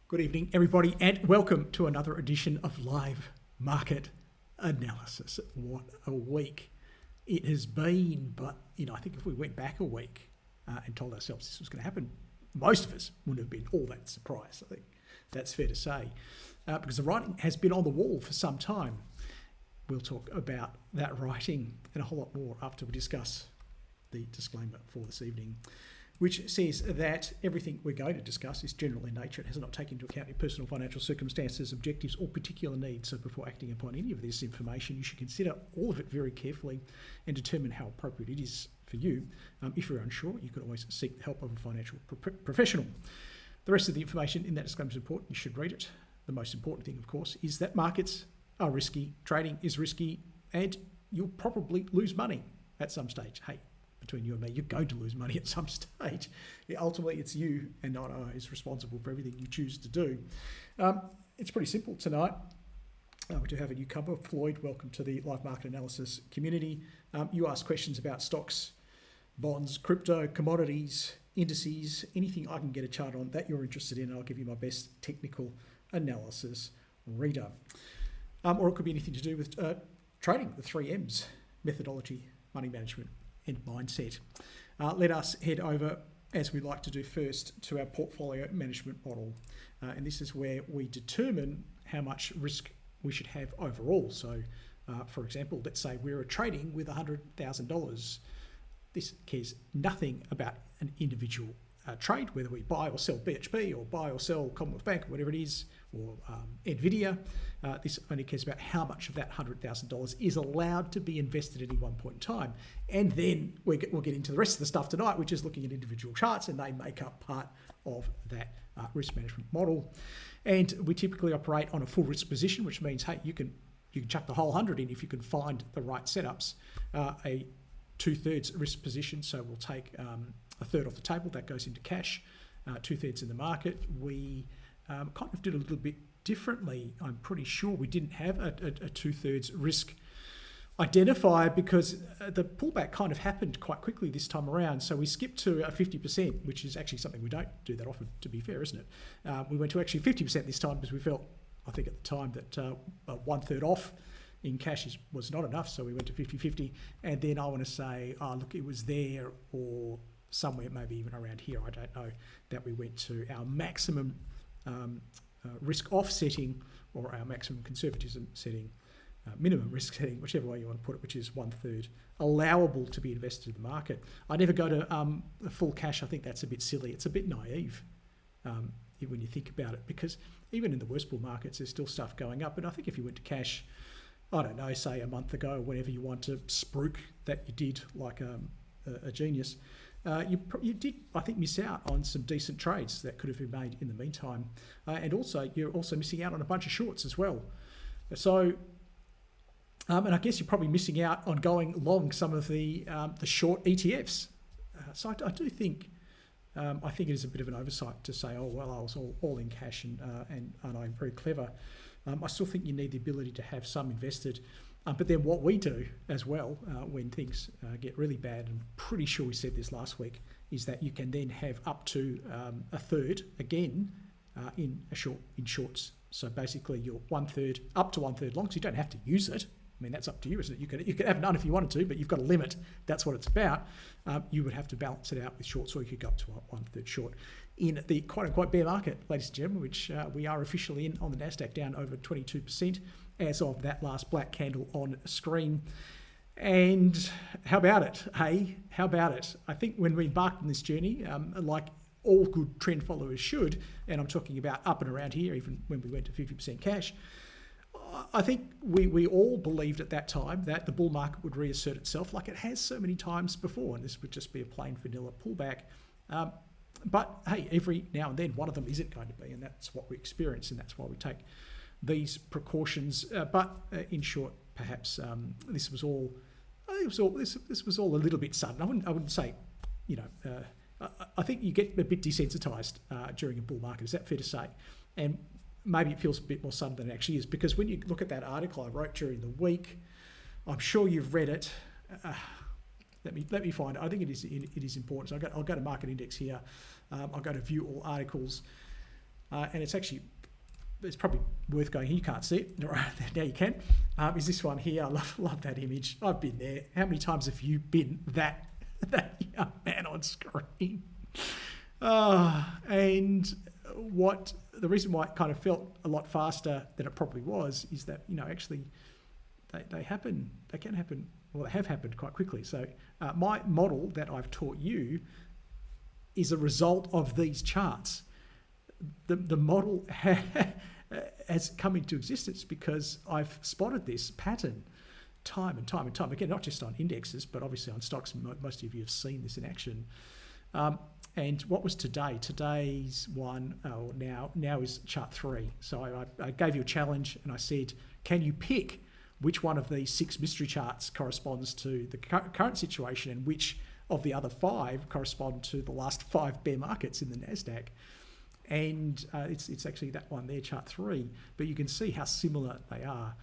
Good evening, everybody, and welcome to another edition of Live Market Analysis. What a week it has been, but I think if we went back a week and told ourselves this was going to happen, most of us wouldn't have been all that surprised. I think that's fair to say, because the writing has been on the wall for some time. We'll talk about that writing and a whole lot more after we discuss the disclaimer for this evening, which says that everything we're going to discuss is general in nature. It has not taken into account your personal financial circumstances, objectives, or particular needs. So before acting upon any of this information, you should consider all of it very carefully and determine how appropriate it is for you. If you're unsure, you can always seek the help of a financial professional. The rest of the information in that disclaimer is important. You should read it. The most important thing, of course, is that markets are risky, trading is risky, and you'll probably lose money at some stage. Hey, between you and me, you're going to lose money at some stage. Ultimately, it's you and not I who's responsible for everything you choose to do. It's pretty simple tonight. We do have a newcomer, Floyd. Welcome to the live market analysis community. You ask questions about stocks, bonds, crypto, commodities, indices, anything I can get a chart on that you're interested in, and I'll give you my best technical analysis reader. Or it could be anything to do with trading, the 3 M's, methodology, money management, and mindset. Let us head over, as we like to do first, to our portfolio management model. And this is where we determine how much risk we should have overall. So, for example, let's say we're trading with $100,000. This cares nothing about an individual trade, whether we buy or sell BHP or buy or sell Commonwealth Bank, or whatever it is, or NVIDIA. This only cares about how much of that $100,000 is allowed to be invested at any one point in time. And then we'll get into the rest of the stuff tonight, which is looking at individual charts, and they make up part of that risk management model. And we typically operate on a full risk position, which means, hey, you can chuck the whole 100 in if you can find the right setups. A 2/3 risk position, so we'll take a third off the table, that goes into cash, 2/3 in the market. We kind of did a little bit differently. I'm pretty sure we didn't have a 2/3 risk identifier because the pullback kind of happened quite quickly this time around. So we skipped to a 50%, which is actually something we don't do that often, to be fair, isn't it? We went to actually 50% this time because we felt, I think at the time, that 1/3 off in cash was not enough. So we went to 50-50. And then I want to say, look, it was there or somewhere, maybe even around here, I don't know, that we went to our maximum risk off setting, or our maximum conservatism setting, minimum risk setting, whichever way you want to put it, which is 1/3 allowable to be invested in the market. I never go to full cash. I think that's a bit silly. It's a bit naive when you think about it, because even in the worst bull markets, there's still stuff going up. And I think if you went to cash, I don't know, say a month ago, whenever you want to spruik that you did like a genius, you did, I think, miss out on some decent trades that could have been made in the meantime. And also, you're also missing out on a bunch of shorts as well. So, and I guess you're probably missing out on going long some of the short ETFs. So I do think, I think it is a bit of an oversight to say, oh, well, I was all in cash and I'm very clever. I still think you need the ability to have some invested. But then what we do as well, when things get really bad, and I'm pretty sure we said this last week, is that you can then have up to a third, again, in shorts. So basically you're 1/3, up to 1/3 long, so you don't have to use it. I mean, that's up to you, isn't it? You could have none if you wanted to, but you've got a limit. That's what it's about. You would have to balance it out with shorts, or you could go up to 1/3 short. In the quote-unquote bear market, ladies and gentlemen, which we are officially in on the Nasdaq, down over 22% as of that last black candle on screen. And how about it? Hey, how about it? I think when we embarked on this journey, like all good trend followers should, and I'm talking about up and around here, even when we went to 50% cash, I think we all believed at that time that the bull market would reassert itself like it has so many times before, and this would just be a plain vanilla pullback. But hey, every now and then one of them isn't going to be, and that's what we experience, and that's why we take these precautions. But in short, perhaps this was all a little bit sudden. I wouldn't say, I think you get a bit desensitized during a bull market. Is that fair to say? And maybe it feels a bit more sudden than it actually is, because when you look at that article I wrote during the week, I'm sure you've read it. Let me find it. I think it is important. So I'll go to Market Index here. I'll go to View All Articles. and it's probably worth going. You can't see it right now. You can. Is this one here? I love that image. I've been there. How many times have you been that young man on screen? And the reason why it kind of felt a lot faster than it probably was is that actually they happen. They can happen. Well, they have happened quite quickly. So my model that I've taught you is a result of these charts. The model has come into existence because I've spotted this pattern time and time and time again, not just on indexes, but obviously on stocks. Most of you have seen this in action. And what was today? Today's one, now is chart 3. So I gave you a challenge and I said, can you pick which one of these 6 mystery charts corresponds to the current situation and which of the other 5 correspond to the last 5 bear markets in the Nasdaq? And it's actually that one there, chart 3, but you can see how similar they are.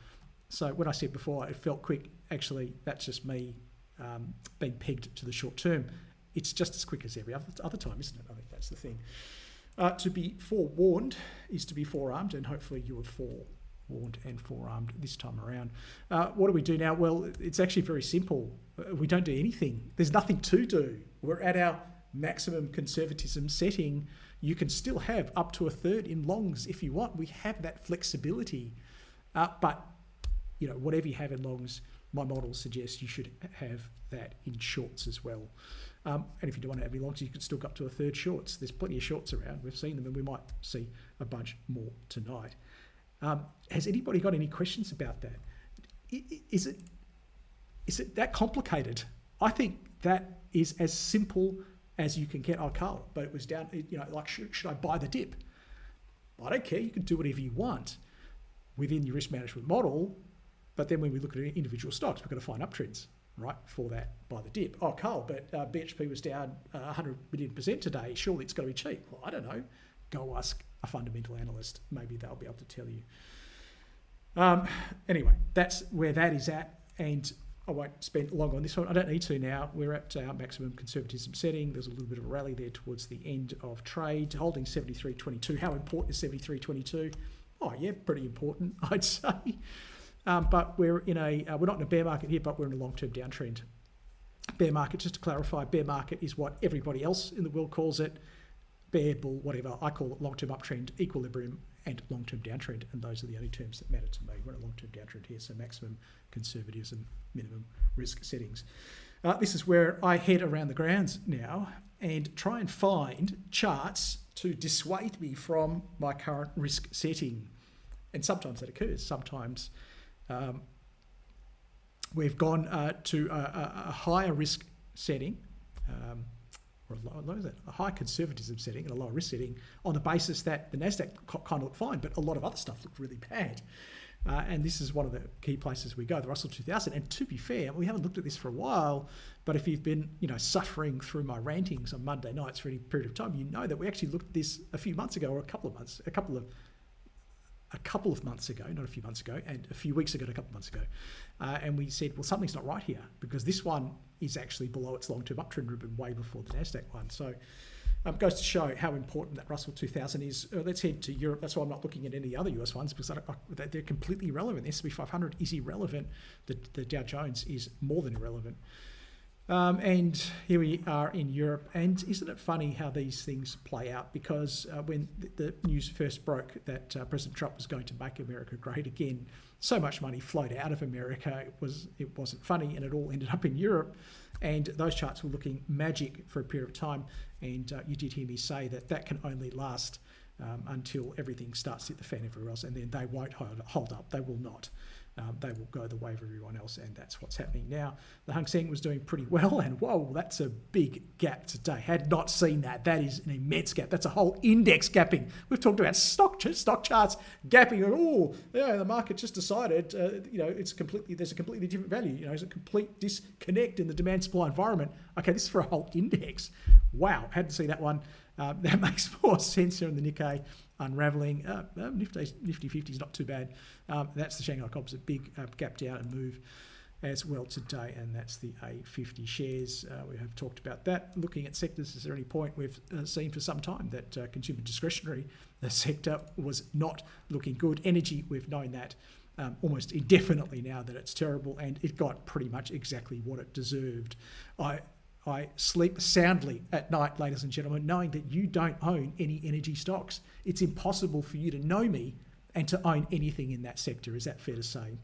So when I said before it felt quick, actually that's just me being pegged to the short term. It's just as quick as every other time, isn't it? I think that's the thing. To be forewarned is to be forearmed, and hopefully you were forewarned and forearmed this time around. What do we do now? Well, it's actually very simple. We don't do anything. There's nothing to do. We're at our maximum conservatism setting. You can still have up to a third in longs if you want. We have that flexibility. But whatever you have in longs, my model suggests you should have that in shorts as well. And if you don't want to have any longs, you can still go up to a third shorts. There's plenty of shorts around. We've seen them, and we might see a bunch more tonight. Has anybody got any questions about that? Is it that complicated? I think that is as simple as you can get. Oh, Carl, but it was down, should I buy the dip? I don't care. You can do whatever you want within your risk management model. But then when we look at individual stocks, we've got to find uptrends, right, for that buy the dip. Oh, Carl, but BHP was down 100 million% today. Surely it's got to be cheap. Well, I don't know. Go ask a fundamental analyst. Maybe they'll be able to tell you. Anyway, that's where that is at. And I won't spend long on this one. I don't need to now. We're at our maximum conservatism setting. There's a little bit of a rally there towards the end of trade, holding 73.22. How important is 73.22? Oh, yeah, pretty important, I'd say. But we're not in a bear market here, but we're in a long-term downtrend. Bear market, just to clarify, bear market is what everybody else in the world calls it. Bear, bull, whatever. I call it long-term uptrend, equilibrium, and long-term downtrend. And those are the only terms that matter to me. We're in a long-term downtrend here, so maximum conservatism, minimum risk settings. This is where I head around the grounds now and try and find charts to dissuade me from my current risk setting. And sometimes that occurs. Sometimes we've gone to a higher risk setting, or a high conservatism setting and a lower risk setting on the basis that the Nasdaq kind of looked fine, but a lot of other stuff looked really bad. And this is one of the key places we go, the Russell 2000. And to be fair, we haven't looked at this for a while, but if you've been, suffering through my rantings on Monday nights for any period of time, you know that we actually looked at this a few months ago, or a couple of months ago, not a few months ago, and a few weeks ago, and a couple of months ago. And we said, well, something's not right here because this one is actually below its long-term uptrend ribbon way before the Nasdaq one. So it goes to show how important that Russell 2000 is. Let's head to Europe. That's why I'm not looking at any other US ones because they're completely irrelevant. The S&P 500 is irrelevant. The Dow Jones is more than irrelevant. And here we are in Europe. And isn't it funny how these things play out? Because when the news first broke that President Trump was going to make America great again, so much money flowed out of America. It wasn't funny, and it all ended up in Europe. And those charts were looking magic for a period of time. And you did hear me say that can only last until everything starts to hit the fan everywhere else, and then they won't hold up. They will not. They will go the way of everyone else, and that's what's happening now. The Hang Seng was doing pretty well, and whoa, that's a big gap today. Had not seen that. That is an immense gap. That's a whole index gapping. We've talked about stock charts gapping. Oh, yeah, the market just decided, there's a completely different value. There's a complete disconnect in the demand supply environment. Okay, this is for a whole index. Wow, hadn't seen that one. That makes more sense here in the Nikkei unraveling. Nifty 50 is not too bad. That's the Shanghai Composite, big gap down and move. as well today, and that's the A50 shares. We have talked about that. Looking at sectors, is there any point we've seen for some time that consumer discretionary sector was not looking good? Energy, we've known that almost indefinitely now that it's terrible, and it got pretty much exactly what it deserved. I sleep soundly at night, ladies and gentlemen, knowing that you don't own any energy stocks. It's impossible for you to know me and to own anything in that sector. Is that fair to say?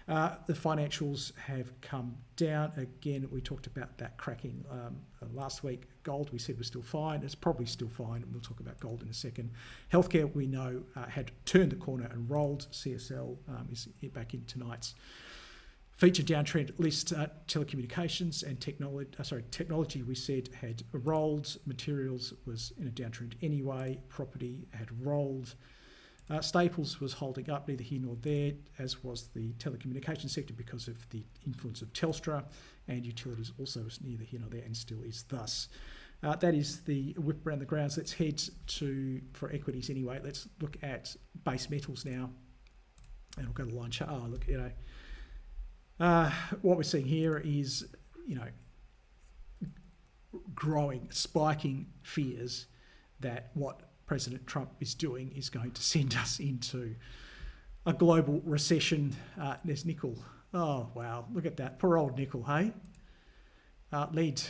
The financials have come down. Again, we talked about that cracking last week. Gold, we said, was still fine. It's probably still fine, and we'll talk about gold in a second. Healthcare, we know, had turned the corner and rolled. CSL is back in tonight's featured downtrend list. Telecommunications and technology, we said, had rolled. Materials was in a downtrend anyway. Property had rolled. Staples was holding up, neither here nor there, as was the telecommunications sector because of the influence of Telstra, and utilities also was neither here nor there and still is thus. That is the whip around the grounds. Let's head to, for equities anyway, let's look at base metals now, and we'll go to the line chart. Look, what we're seeing here is, growing, spiking fears that what President Trump is doing is going to send us into a global recession. There's nickel. Oh, wow. Look at that. Poor old nickel, hey? Lead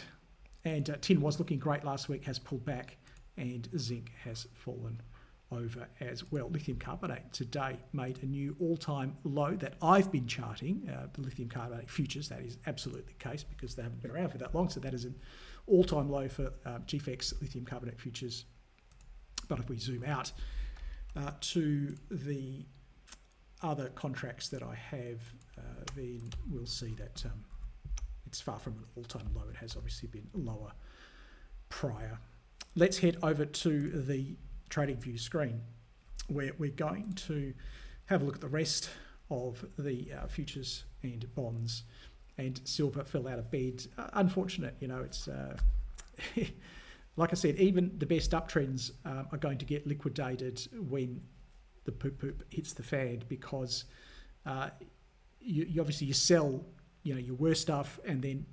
and tin was looking great last week, has pulled back, and zinc has fallen over as well. Lithium carbonate today made a new all-time low that I've been charting. The lithium carbonate futures, that is absolutely the case because they haven't been around for that long. So that is an all-time low for GFX lithium carbonate futures. But if we zoom out to the other contracts that I have, then we'll see that it's far from an all-time low. It has obviously been lower prior. Let's head over to the TradingView screen, where we're going to have a look at the rest of the futures and bonds. And silver fell out of bed. Unfortunate, it's... Like I said, even the best uptrends are going to get liquidated when the poop hits the fan, because you obviously sell your worst stuff, and then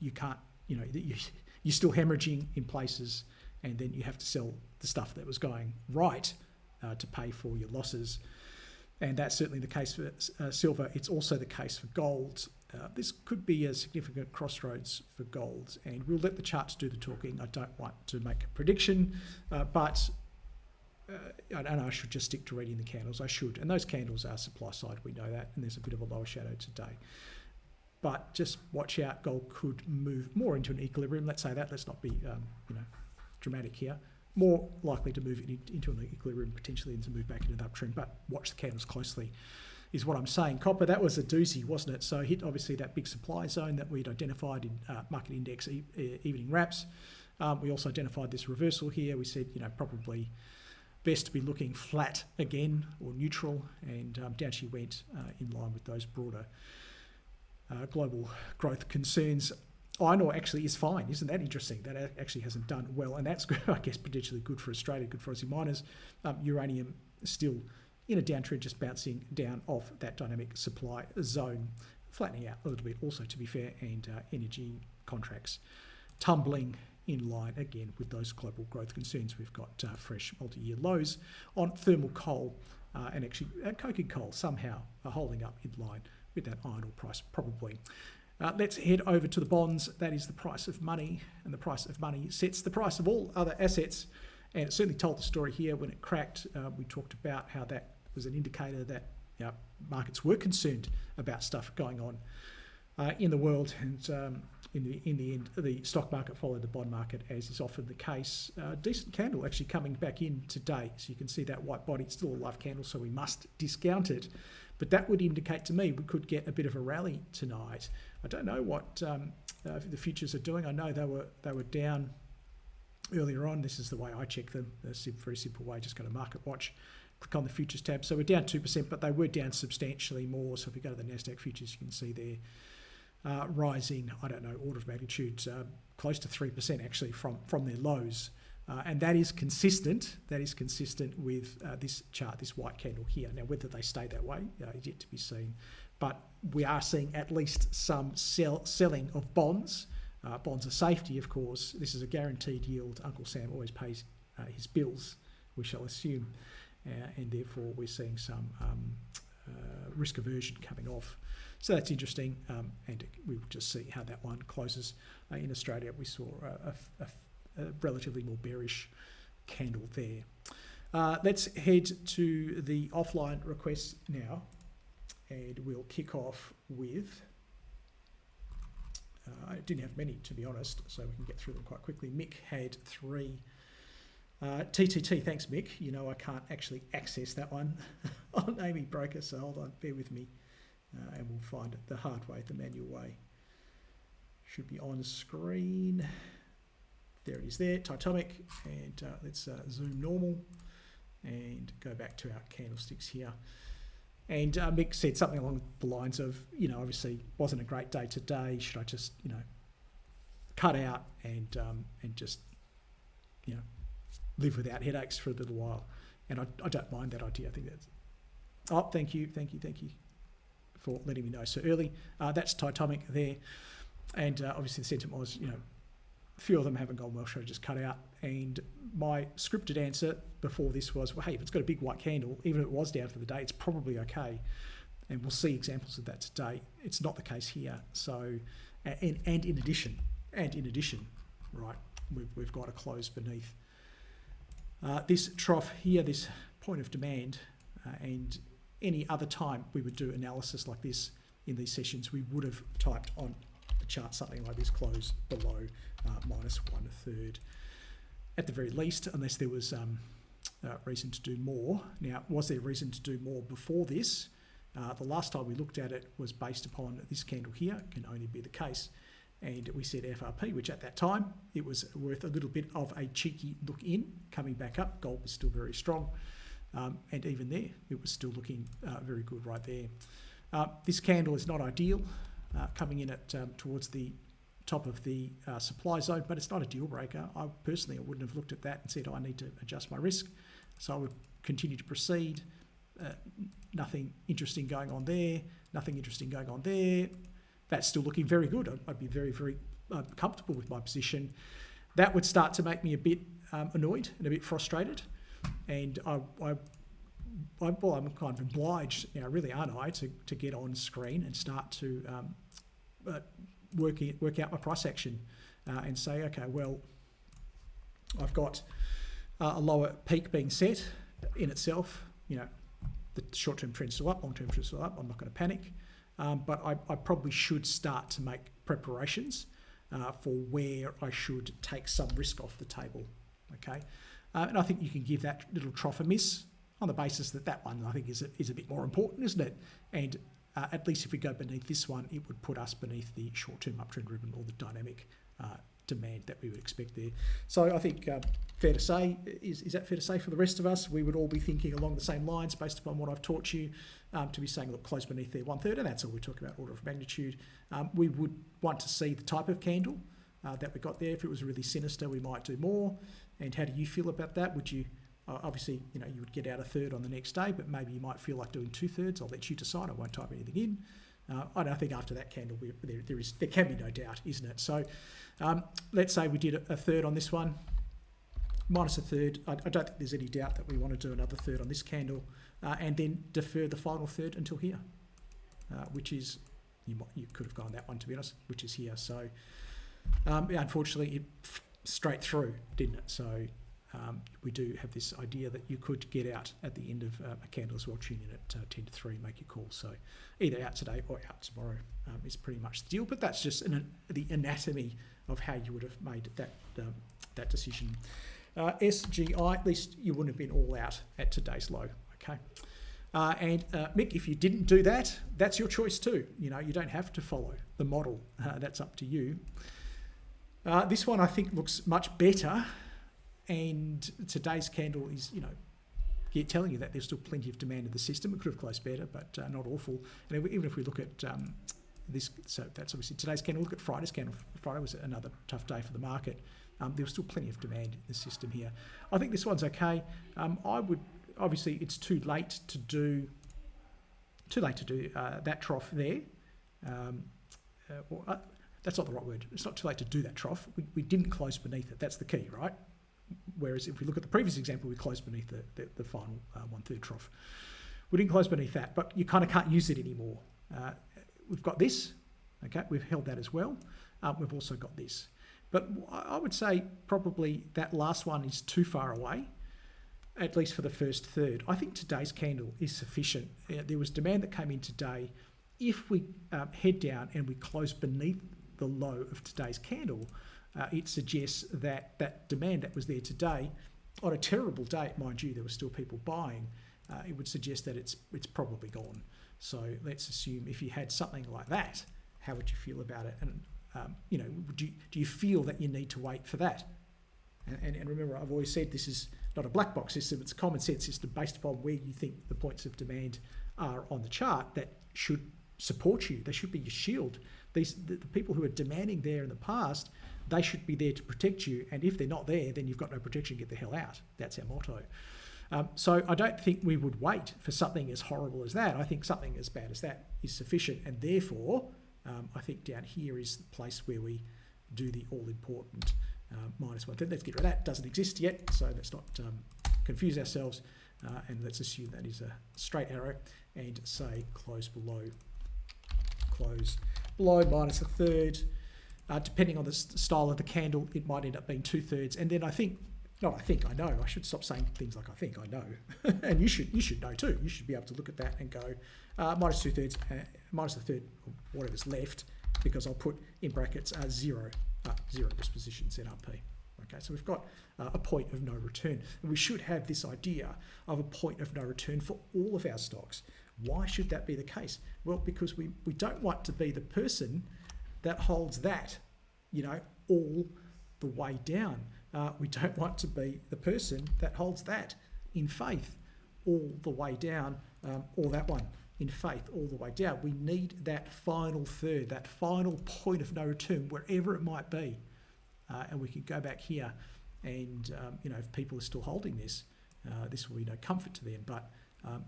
you can't you're still hemorrhaging in places, and then you have to sell the stuff that was going right to pay for your losses. And that's certainly the case for silver. It's also the case for gold. This could be a significant crossroads for gold, and we'll let the charts do the talking. I don't want to make a prediction, but I should just stick to reading the candles. I should, and those candles are supply side. We know that, and there's a bit of a lower shadow today. But just watch out. Gold could move more into an equilibrium. Let's say that. Let's not be dramatic here. More likely to move into an equilibrium potentially than to move back into the uptrend. But watch the candles closely, is what I'm saying. Copper, that was a doozy, wasn't it? So hit obviously that big supply zone that we'd identified in market index evening wraps. We also identified this reversal here. We said, probably best to be looking flat again or neutral, and down she went in line with those broader global growth concerns. Iron ore actually is fine. Isn't that interesting? That actually hasn't done well, and that's, I guess, potentially good for Australia, good for Aussie miners. Uranium still in a downtrend, just bouncing down off that dynamic supply zone, flattening out a little bit also, to be fair, and energy contracts tumbling in line again with those global growth concerns. We've got fresh multi-year lows on thermal coal, and actually coking coal somehow are holding up in line with that iron ore price probably. Let's head over to the bonds. That is the price of money, and the price of money sets the price of all other assets. And it certainly told the story here when it cracked. We talked about how that was an indicator that markets were concerned about stuff going on in the world, and in the end, the stock market followed the bond market, as is often the case. Decent candle actually coming back in today, so you can see that white body. It's still a live candle, so we must discount it. But that would indicate to me we could get a bit of a rally tonight. I don't know what the futures are doing. I know they were down earlier on. This is the way I check them. A very simple way. Just go to Market Watch, click on the futures tab. So we're down 2%, but they were down substantially more. So if you go to the Nasdaq futures, you can see they're rising. I don't know, order of magnitude, close to 3% actually from their lows. And that is consistent. That is consistent with this chart, this white candle here. Now, whether they stay that way is yet to be seen. but we are seeing at least some selling of bonds. Bonds are safety, of course. This is a guaranteed yield. Uncle Sam always pays his bills, we shall assume, and therefore we're seeing some risk aversion coming off. So that's interesting, and we'll just see how that one closes. In Australia, we saw a relatively more bearish candle there. Let's head to the offline requests now, and we'll kick off with... I didn't have many, to be honest, so we can get through them quite quickly. Mick had 3. TTT, thanks Mick. You know I can't actually access that one on Amy Broker, so hold on, bear with me, and we'll find it the hard way, the manual way. Should be on screen. There it is there, Titomic, and let's zoom normal and go back to our candlesticks here. And Mick said something along the lines of, obviously wasn't a great day today. Should I just, cut out and just, live without headaches for a little while? And I don't mind that idea. I think that's... Oh, thank you for letting me know so early. That's Titomic there. And obviously the sentiment was, a few of them haven't gone well, should I just cut out? And my scripted answer before this was, well, hey, if it's got a big white candle, even if it was down for the day, it's probably okay. And we'll see examples of that today. It's not the case here. So, and in addition, right, we've got a close beneath this trough here, this point of demand, and any other time we would do analysis like this in these sessions, we would have typed on the chart something like this, close below minus 1/3 at the very least, unless there was reason to do more. Now, was there reason to do more before this? The last time we looked at it was based upon this candle here, can only be the case, and we said FRP, which at that time it was worth a little bit of a cheeky look in, coming back up. Gold was still very strong, and even there it was still looking very good right there. This candle is not ideal, coming in at towards the top of the supply zone, but it's not a deal breaker. I wouldn't have looked at that and said, I need to adjust my risk. So I would continue to proceed. Nothing interesting going on there. Nothing interesting going on there. That's still looking very good. I'd be very, very comfortable with my position. That would start to make me a bit annoyed and a bit frustrated. And I'm kind of obliged, really, aren't I, to get on screen and start to work out my price action and say, okay, well, I've got a lower peak being set in itself. The short-term trend's still up, long-term trend's still up. I'm not going to panic, but I probably should start to make preparations for where I should take some risk off the table. Okay, and I think you can give that little trough a miss on the basis that one I think is a bit more important, isn't it? And at least if we go beneath this one, it would put us beneath the short-term uptrend ribbon or the dynamic demand that we would expect there. So I think fair to say, is that fair to say for the rest of us? We would all be thinking along the same lines based upon what I've taught you, to be saying, look, close beneath there 1/3, and that's all we're talking about, order of magnitude. We would want to see the type of candle that we got there. If it was really sinister, we might do more. And how do you feel about that? Would you... obviously, you would get out 1/3 on the next day, but maybe you might feel like doing 2/3. I'll let you decide. I won't type anything in. I think after that candle, there can be no doubt, isn't it? So let's say we did a 1/3 on this one, minus 1/3. I don't think there's any doubt that we want to do another 1/3 on this candle, and then defer the final 1/3 until here, which is, you could have gone that one, to be honest, which is here. So unfortunately, it straight through, didn't it? So we do have this idea that you could get out at the end of a candle as well. Tune in at 10 to 3, make your call. So either out today or out tomorrow is pretty much the deal. But that's just the anatomy of how you would have made that decision. SGI, at least you wouldn't have been all out at today's low. Okay. And Mick, if you didn't do that, that's your choice too. You don't have to follow the model. That's up to you. This one I think looks much better. And today's candle is, telling you that there's still plenty of demand in the system. It could have closed better, but not awful. And even if we look at this, so that's obviously today's candle. Look at Friday's candle. Friday was another tough day for the market. There was still plenty of demand in the system here. I think this one's okay. Obviously, it's too late to do too late to do that trough there. That's not the right word. It's not too late to do that trough. We didn't close beneath it. That's the key, right? Whereas if we look at the previous example, we closed beneath the final 1/3 trough. We didn't close beneath that, but you kind of can't use it anymore. We've got this, okay? We've held that as well. We've also got this. But I would say probably that last one is too far away, at least for the first third. I think today's candle is sufficient. There was demand that came in today. If we head down and we close beneath the low of today's candle, it suggests that that demand that was there today, on a terrible day, mind you, there were still people buying, it would suggest that it's probably gone. So let's assume if you had something like that, how would you feel about it? And do you feel that you need to wait for that? And remember, I've always said this is not a black box system, it's a common sense system based upon where you think the points of demand are on the chart that should support you. They should be your shield. The people who are demanding there in the past, they should be there to protect you. And if they're not there, then you've got no protection, get the hell out. That's our motto. So I don't think we would wait for something as horrible as that. I think something as bad as that is sufficient. And therefore, I think down here is the place where we do the all-important -1/3. Let's get rid of that. It doesn't exist yet, so let's not confuse ourselves. And let's assume that is a straight arrow and say close below -1/3. Depending on the style of the candle, it might end up being 2/3. And then I know. I should stop saying things like I know. And you should know too. You should be able to look at that and go -2/3, -1/3, or whatever's left, because I'll put in brackets zero risk position ZRP. Okay, so we've got a point of no return. And we should have this idea of a point of no return for all of our stocks. Why should that be the case? Well, because we don't want to be the person that holds that, all the way down. We don't want to be the person that holds that in faith all the way down, or that one in faith all the way down. We need that final third, that final point of no return, wherever it might be. And we can go back here and, if people are still holding this, this will be no comfort to them. But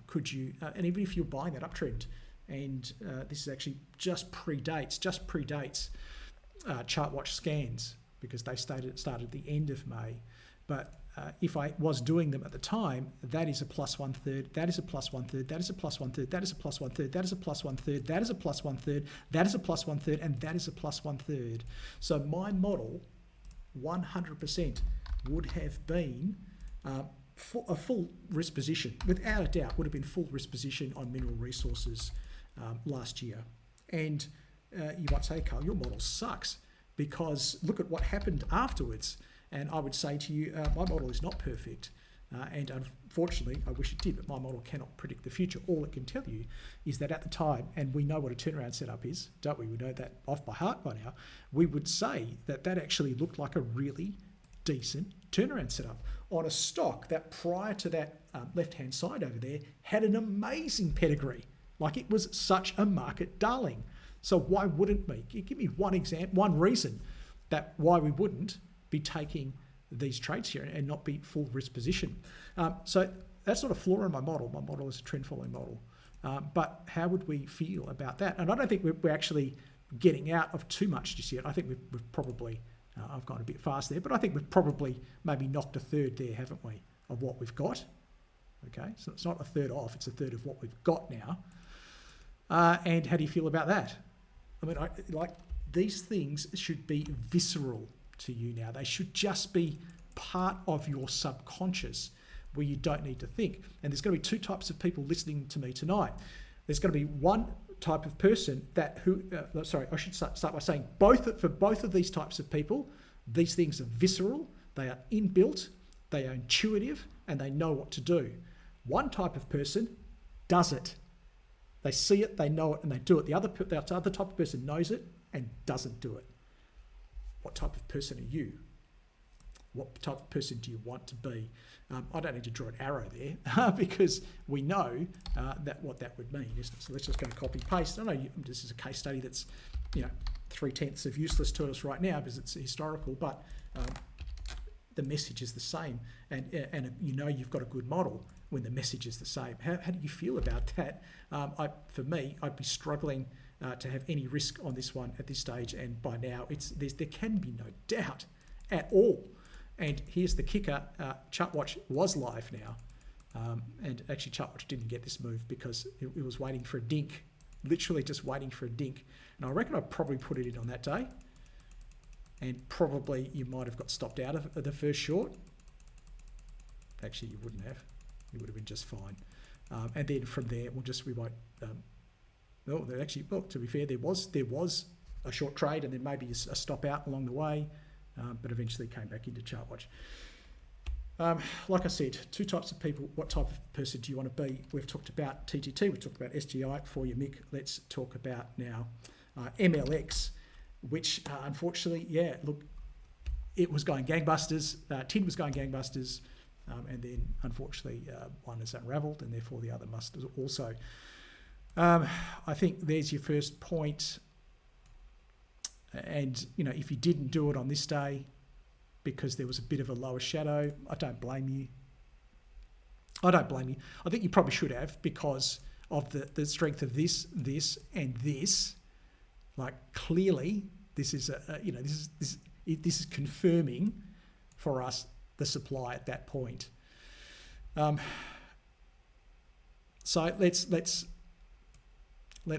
could you, and even if you're buying that uptrend, and this is actually just predates ChartWatch scans, because they started at the end of May. But if I was doing them at the time, that is a +1/3, that is a +1/3, that is a +1/3, that is a +1/3, that is a +1/3, that is a +1/3, that is a +1/3, and that is a +1/3. So my model, 100% would have been a full risk position, without a doubt, would have been full risk position on mineral resources last year. And you might say, Carl, your model sucks, because look at what happened afterwards. And I would say to you, my model is not perfect. And unfortunately, I wish it did, but my model cannot predict the future. All it can tell you is that at the time, and we know what a turnaround setup is, don't we? We know that off by heart by now. We would say that actually looked like a really decent turnaround setup on a stock that prior to that left-hand side over there had an amazing pedigree. Like, it was such a market darling. So why wouldn't we? Give me one example, one reason that why we wouldn't be taking these trades here and not be full risk position. So that's not a flaw in my model. My model is a trend following model. But how would we feel about that? And I don't think we're actually getting out of too much just yet. I think we've probably, I've gone a bit fast there, but I think we've probably maybe knocked a third there, haven't we, of what we've got. Okay, so it's not a third off, it's a third of what we've got now. And how do you feel about that? I mean, these things should be visceral to you now. They should just be part of your subconscious, where you don't need to think. And there's going to be two types of people listening to me tonight. There's going to be one type of person I should start by saying for both of these types of people, these things are visceral, they are inbuilt, they are intuitive, and they know what to do. One type of person does it. They see it, they know it, and they do it. The other type of person knows it and doesn't do it. What type of person are you? What type of person do you want to be? I don't need to draw an arrow there because we know that what that would mean, isn't it? So let's just go copy paste. I know this is a case study that's 3/10 of useless to us right now because it's historical, but the message is the same, and you know you've got a good model when the message is the same. How do you feel about that? For me, I'd be struggling to have any risk on this one at this stage, and by now there can be no doubt at all. And here's the kicker: ChartWatch was live now, and actually ChartWatch didn't get this move because it was waiting for a dink, literally just waiting for a dink. And I reckon I probably put it in on that day, and probably you might have got stopped out of the first short. Actually, you wouldn't have. You would have been just fine. And then from there, we won't. To be fair, there was a short trade and then maybe a stop out along the way, but eventually came back into ChartWatch. Like I said, two types of people. What type of person do you want to be? We've talked about TTT. We've talked about SGI for you, Mick. Let's talk about now MLX, which unfortunately, look, it was going gangbusters. Tin was going gangbusters. And then, unfortunately, one has unravelled, and therefore the other must also. I think there's your first point. And, if you didn't do it on this day because there was a bit of a lower shadow, I don't blame you. I think you probably should have because of the strength of this, and this. Like, clearly, this is this is confirming for us the supply at that point. So let's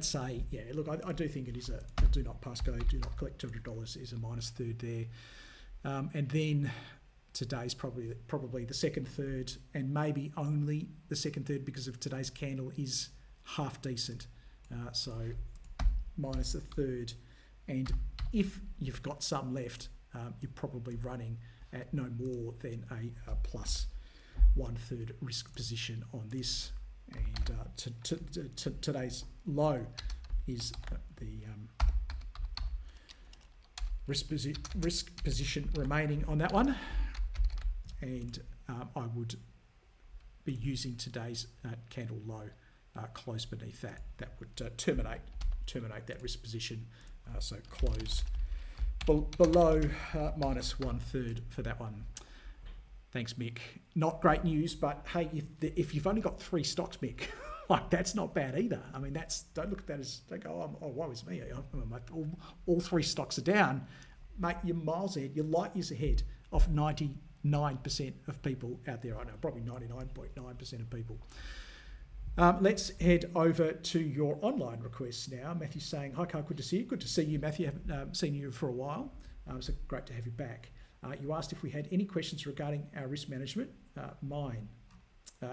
say, look, I do think it is a do not pass go, do not collect $200 is a minus third there. And then today's probably the second third, and maybe only the second third because of today's candle is half decent. So minus a third. And if you've got some left, you're probably running at no more than a plus 1/3 risk position on this. And today's low is the risk position remaining on that one. And I would be using today's candle low close beneath that. That would terminate that risk position. So close below minus 1/3 for that one. Thanks, Mick. Not great news, but hey, if you've only got 3 stocks, Mick, like that's not bad either. I mean, don't look at that as like, oh, woe is me. All 3 stocks are down, mate. You're miles ahead. You're light years ahead of 99% of people out there. I know, probably 99.9% of people. Let's head over to your online requests now. Matthew's saying, hi, Carl, good to see you. Good to see you, Matthew. Haven't seen you for a while. So great to have you back. You asked if we had any questions regarding our risk management. Mine.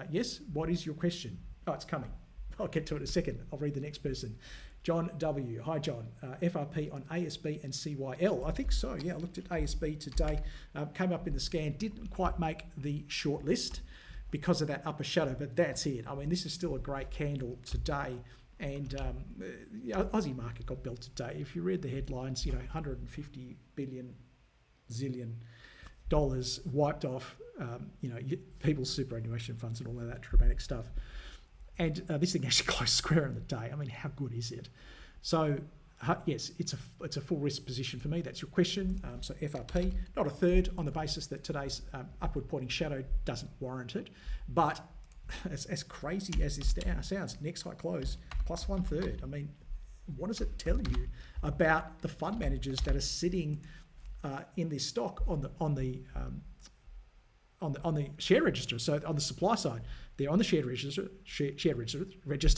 Yes, what is your question? Oh, it's coming. I'll get to it in a second. I'll read the next person. John W. Hi, John. FRP on ASB and CYL. I think so, yeah. I looked at ASB today. Came up in the scan. Didn't quite make the short list because of that upper shadow, but that's it. I mean, this is still a great candle today, and Aussie market got built today. If you read the headlines, 150 billion zillion dollars wiped off, people's superannuation funds and all of that dramatic stuff. And this thing actually closed square on the day. I mean, how good is it? So yes, it's a full risk position for me. That's your question. So FRP, not a third on the basis that today's upward pointing shadow doesn't warrant it. But as crazy as this sounds, next high close plus 1/3. I mean, what does it tell you about the fund managers that are sitting in this stock on the share register? So on the supply side, they're on the share register.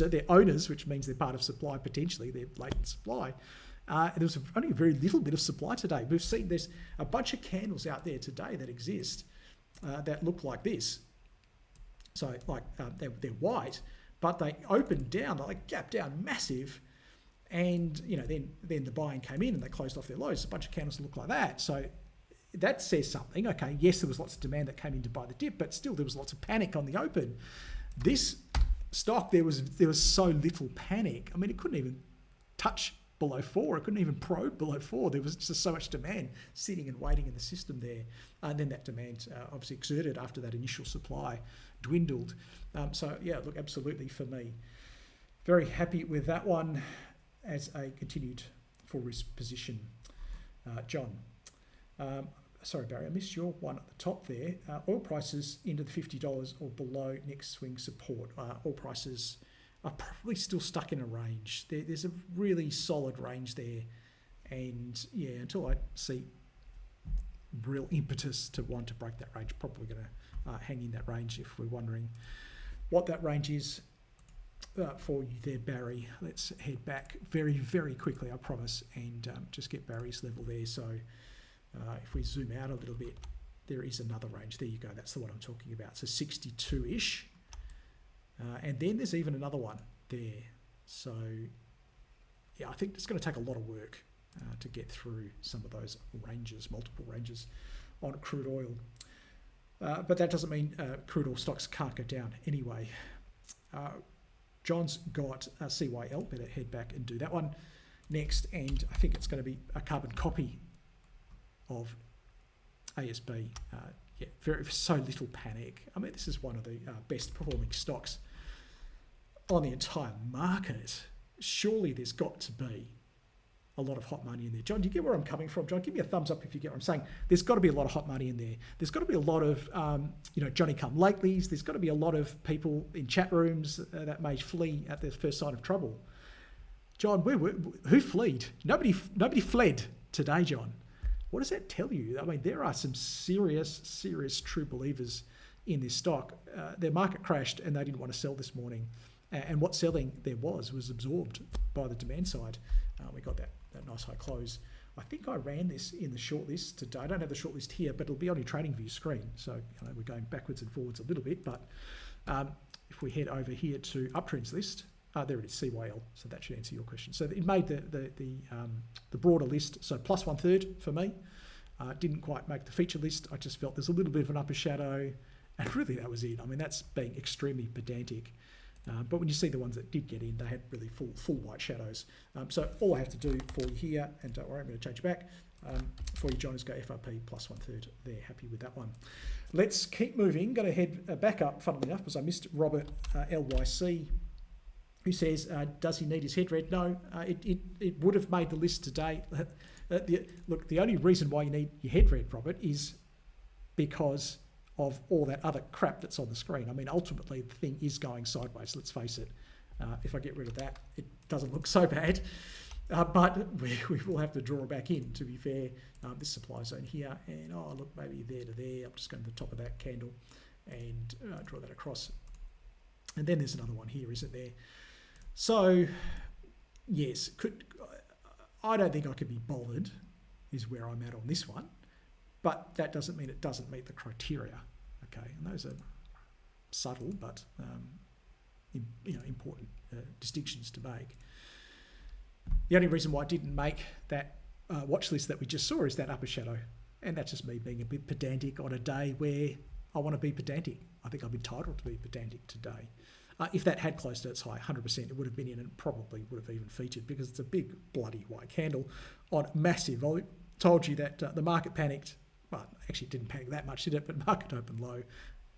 They're owners, which means they're part of supply potentially. They're latent supply. There was only a very little bit of supply today. We've seen there's a bunch of candles out there today that exist that look like this. So they're white, but they opened down, like gap down massive. And then the buying came in and they closed off their lows. A bunch of candles that look like that. So that says something. Okay, yes, there was lots of demand that came in to buy the dip, but still there was lots of panic on the open. This stock, there was so little panic. I mean, it couldn't even touch below 4. It couldn't even probe below 4. There was just so much demand sitting and waiting in the system there. And then that demand obviously exerted after that initial supply dwindled. So yeah, look, absolutely for me. Very happy with that one as a continued full risk position. John. sorry, Barry, I missed your one at the top there. Oil prices into the $50 or below next swing support. Oil prices are probably still stuck in a range. There's a really solid range there. And yeah, until I see real impetus to want to break that range, probably going to hang in that range if we're wondering what that range is for you there, Barry. Let's head back very, very quickly, I promise, and just get Barry's level there. So if we zoom out a little bit, there is another range. There you go. That's the one I'm talking about. So 62-ish. And then there's even another one there. So yeah, I think it's going to take a lot of work to get through some of those ranges, multiple ranges on crude oil. But that doesn't mean crude oil stocks can't go down anyway. John's got CYL. Better head back and do that one next. And I think it's going to be a carbon copy of ASB. Yeah, so little panic. I mean, this is one of the best performing stocks on the entire market. Surely there's got to be a lot of hot money in there. John, do you get where I'm coming from? John, give me a thumbs up if you get what I'm saying. There's got to be a lot of hot money in there. There's got to be a lot of, Johnny-come-latelys. There's got to be a lot of people in chat rooms that may flee at the first sign of trouble. John, who fled? Nobody fled today, John. What does that tell you? I mean, there are some serious true believers in this stock. Their market crashed and they didn't want to sell this morning. And what selling there was absorbed by the demand side. We got that nice high close. I think I ran this in the shortlist today. I don't have the shortlist here, but it'll be on your trading view screen. So we're going backwards and forwards a little bit. But if we head over here to uptrends list, there it is, CYL. So that should answer your question. So it made the broader list. So plus 1/3 for me. Didn't quite make the feature list. I just felt there's a little bit of an upper shadow. And really that was it. I mean, that's being extremely pedantic. But when you see the ones that did get in, they had really full white shadows. So all I have to do for you here, and don't worry, I'm going to change it back, for you, John, is go FRP plus 1/3. They're happy with that one. Let's keep moving. Going to head back up, funnily enough, because I missed Robert LYC, who says, does he need his head read? No, it would have made the list today. Look, the only reason why you need your head read, Robert, is because of all that other crap that's on the screen. I mean, ultimately, the thing is going sideways, let's face it. If I get rid of that, it doesn't look so bad. But we will have to draw back in, to be fair. This supply zone here, and look, maybe there to there. I'm just going to the top of that candle and draw that across. And then there's another one here, isn't there? So, yes, I don't think I could be bothered, is where I'm at on this one. But that doesn't mean it doesn't meet the criteria, okay? And those are subtle but important distinctions to make. The only reason why I didn't make that watch list that we just saw is that upper shadow, and that's just me being a bit pedantic on a day where I want to be pedantic. I think I'm entitled to be pedantic today. If that had closed at its high, 100%, it would have been in and probably would have even featured because it's a big bloody white candle on massive volume. Told you that the market panicked. Well, actually it didn't panic that much, did it? But market opened low.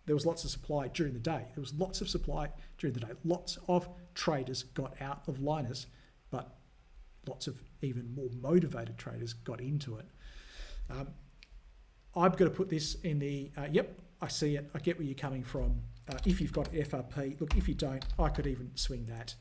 There was lots of supply during the day. There was lots of supply during the day. Lots of traders got out of Lynas, but lots of even more motivated traders got into it. I'm going to put this in the, yep, I see it. I get where you're coming from. If you've got FRP, look, if you don't, I could even swing that.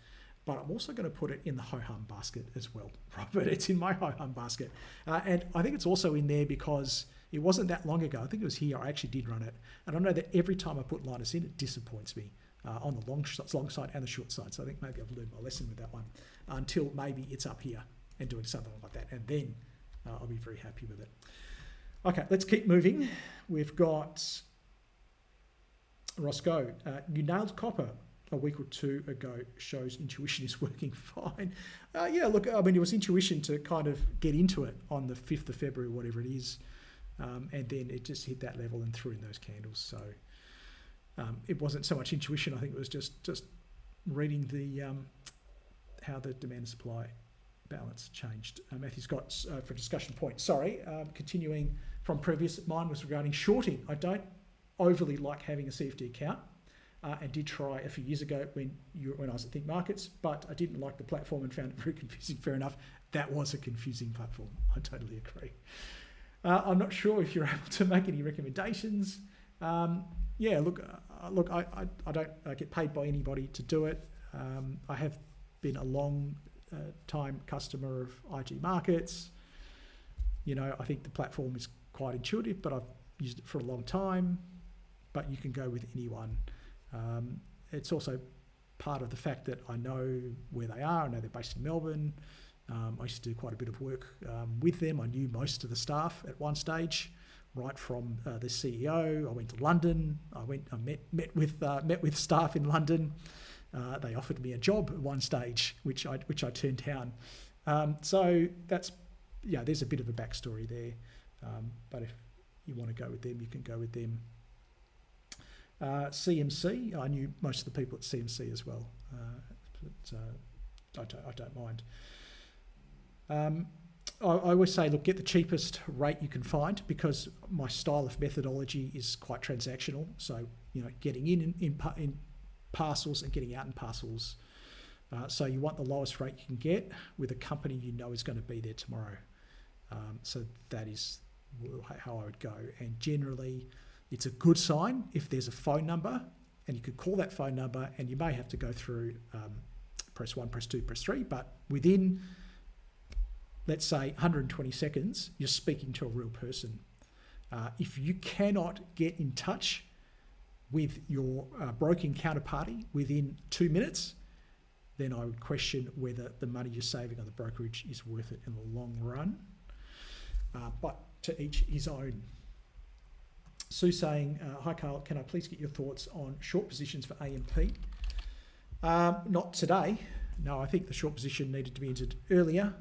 But I'm also going to put it in the ho-hum basket as well, Robert. It's in my ho-hum basket. And I think it's also in there because it wasn't that long ago. I think it was here. I actually did run it. And I know that every time I put Lynas in, it disappoints me on the long side and the short side. So I think maybe I've learned my lesson with that one until maybe it's up here and doing something like that. And then I'll be very happy with it. Okay, let's keep moving. We've got Roscoe. You nailed copper a week or two ago. Shows intuition is working fine. Yeah, look, I mean, it was intuition to kind of get into it on the 5th of February, whatever it is. And then it just hit that level and threw in those candles. So it wasn't so much intuition. I think it was just reading the how the demand and supply balance changed. Matthew's got, for discussion point, continuing from previous, mine was regarding shorting. I don't overly like having a CFD account. And did try a few years ago when I was at Think Markets, but I didn't like the platform and found it very confusing. Fair enough. That was a confusing platform. I totally agree. I'm not sure if you're able to make any recommendations. Yeah, look, I don't get paid by anybody to do it. I have been a long time customer of IG Markets. You know, I think the platform is quite intuitive, but I've used it for a long time. But you can go with anyone. It's also part of the fact that I know where they are. I know they're based in Melbourne. I used to do quite a bit of work with them. I knew most of the staff at one stage, right from the CEO. I went to London. I met with staff in London. They offered me a job at one stage, which I turned down. So that's, yeah, there's a bit of a backstory there. But if you want to go with them, you can go with them. CMC, I knew most of the people at CMC as well. But I don't mind. I always say, look, get the cheapest rate you can find, because my style of methodology is quite transactional. So, you know, getting in parcels and getting out in parcels. So you want the lowest rate you can get with a company you know is going to be there tomorrow. So that is how I would go. And generally, it's a good sign if there's a phone number, and you could call that phone number, and you may have to go through press 1, press 2, press 3, but within, let's say, 120 seconds, you're speaking to a real person. If you cannot get in touch with your broking counterparty within 2 minutes, then I would question whether the money you're saving on the brokerage is worth it in the long run. But to each his own. Sue saying, hi Carl, can I please get your thoughts on short positions for AMP? Not today. No, I think the short position needed to be entered earlier,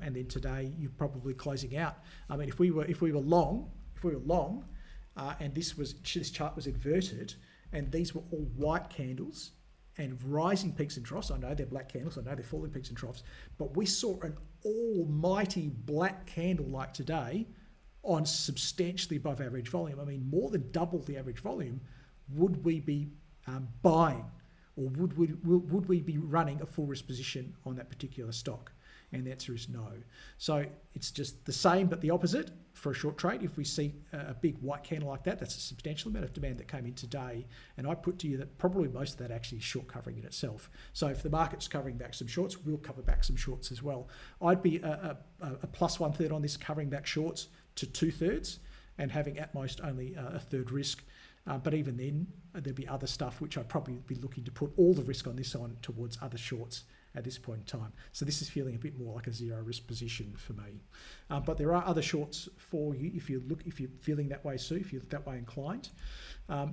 and then today you're probably closing out. I mean, if we were long, and this chart was inverted, and these were all white candles and rising peaks and troughs. I know they're black candles. I know they're falling peaks and troughs, but we saw an almighty black candle like today on substantially above average volume. I mean, more than double the average volume. Would we be buying, or would we be running a full risk position on that particular stock? And the answer is no. So it's just the same but the opposite for a short trade. If we see a big white candle like that, that's a substantial amount of demand that came in today. And I put to you that probably most of that actually is short covering in itself. So if the market's covering back some shorts, we'll cover back some shorts as well. I'd be a plus 1/3 on this, covering back shorts to 2/3 and having at most only a third risk. But even then, there'd be other stuff which I'd probably be looking to put all the risk on this on towards other shorts at this point in time. So this is feeling a bit more like a zero risk position for me. But there are other shorts for you if you're feeling that way, Sue, if you're that way inclined. I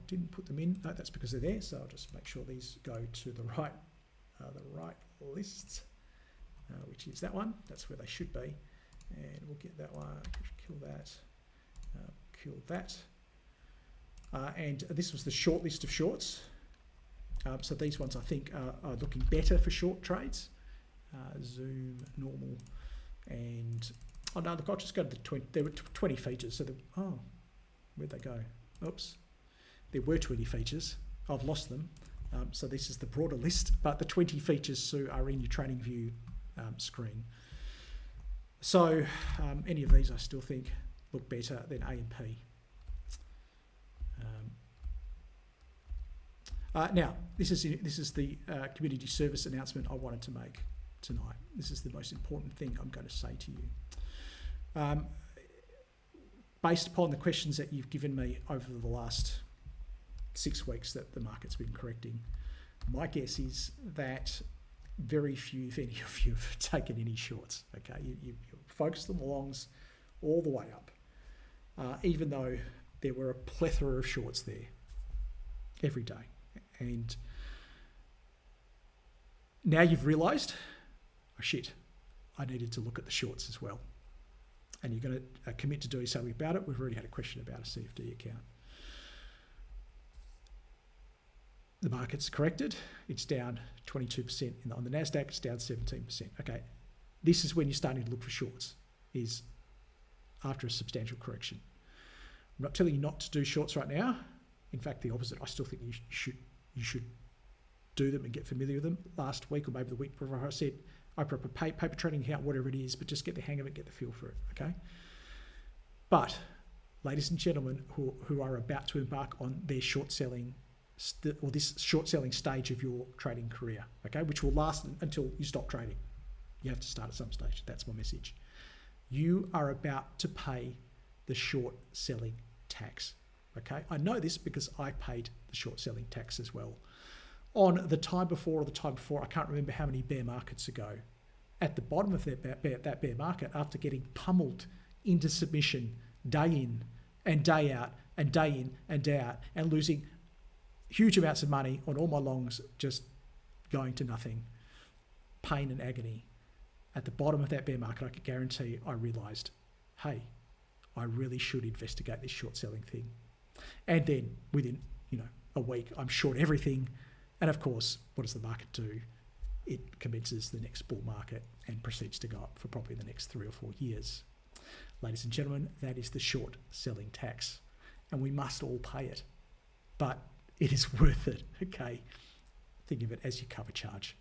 didn't put them in. No, that's because they're there. So I'll just make sure these go to the right list, which is that one. That's where they should be. And we'll get that one, kill that. And this was the short list of shorts. So these ones I think are looking better for short trades. Zoom, normal, and oh no, look, I'll just go to the 20. There were 20 features. So where'd they go? Oops, there were 20 features. I've lost them. So this is the broader list, but the 20 features, Sue, are in your Trading View screen. So any of these I still think look better than AMP. Now, this is the community service announcement I wanted to make tonight. This is the most important thing I'm going to say to you. Based upon the questions that you've given me over the last 6 weeks that the market's been correcting, my guess is that very few, if any of you, have taken any shorts. Okay, you focused on the longs all the way up, even though there were a plethora of shorts there every day. And now you've realised, oh shit, I needed to look at the shorts as well. And you're going to commit to doing something about it. We've already had a question about a CFD account. The market's corrected. It's down 22%. On the Nasdaq, it's down 17%. Okay, this is when you're starting to look for shorts, is after a substantial correction. I'm not telling you not to do shorts right now. In fact, the opposite. I still think you should do them and get familiar with them. Last week or maybe the week before, I said, open up a paper trading account, whatever it is, but just get the hang of it, get the feel for it, okay? But, ladies and gentlemen who are about to embark on their short selling or this short selling stage of your trading career, okay, which will last until you stop trading. You have to start at some stage. That's my message. You are about to pay the short selling tax, okay? I know this because I paid the short selling tax as well. On the time before or the time before, I can't remember how many bear markets ago, at the bottom of that bear market, after getting pummeled into submission day in and day out and day in and day out and losing huge amounts of money on all my longs just going to nothing, pain and agony. At the bottom of that bear market, I could guarantee I realised, hey, I really should investigate this short selling thing. And then within, a week, I'm short everything. And of course, what does the market do? It commences the next bull market and proceeds to go up for probably the next 3 or 4 years. Ladies and gentlemen, that is the short selling tax. And we must all pay it. But it is worth it, okay? Think of it as your cover charge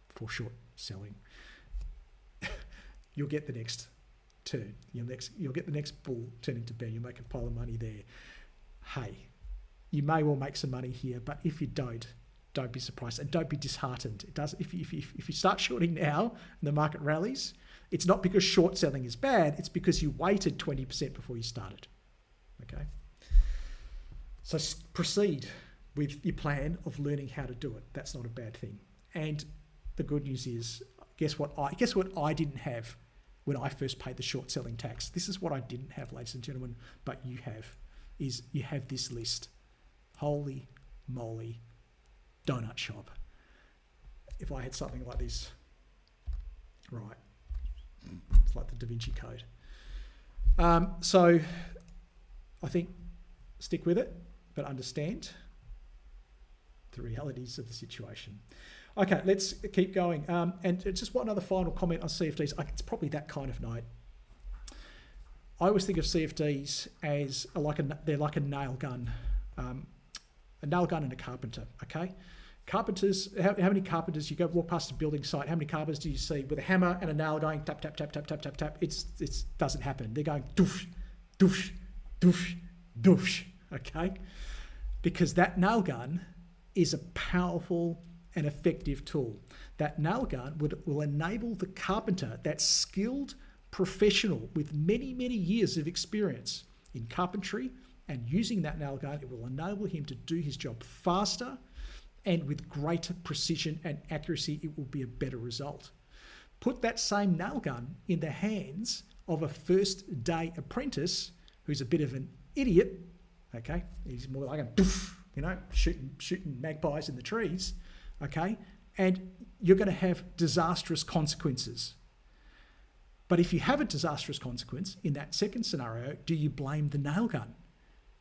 for short selling. You'll get the next turn. You'll get the next bull turn into bear. You'll make a pile of money there. Hey, you may well make some money here, but if you don't be surprised and don't be disheartened. It does. If you start shorting now and the market rallies, it's not because short selling is bad. It's because you waited 20% before you started. Okay. So proceed with your plan of learning how to do it. That's not a bad thing. And the good news is, guess what I didn't have when I first paid the short selling tax. This is what I didn't have, ladies and gentlemen, but you have this list. Holy moly, donut shop. If I had something like this, right, it's like the Da Vinci Code. So I think stick with it, but understand the realities of the situation. Okay, let's keep going. And just one other final comment on CFDs. It's probably that kind of night. I always think of CFDs as they're like a nail gun. A nail gun and a carpenter, okay? Carpenters, how many carpenters, you go walk past a building site, how many carpenters do you see with a hammer and a nail going tap, tap, tap, tap, tap, tap, tap? It doesn't happen. They're going doosh, doosh, doosh, doosh, okay? Because that nail gun is a powerful and effective tool. That nail gun will enable the carpenter, that skilled professional with many, many years of experience in carpentry, and using that nail gun, it will enable him to do his job faster and with greater precision and accuracy. It will be a better result. Put that same nail gun in the hands of a first day apprentice who's a bit of an idiot, okay? He's more like a doof, shooting magpies in the trees, okay? And you're going to have disastrous consequences. But if you have a disastrous consequence in that second scenario, do you blame the nail gun?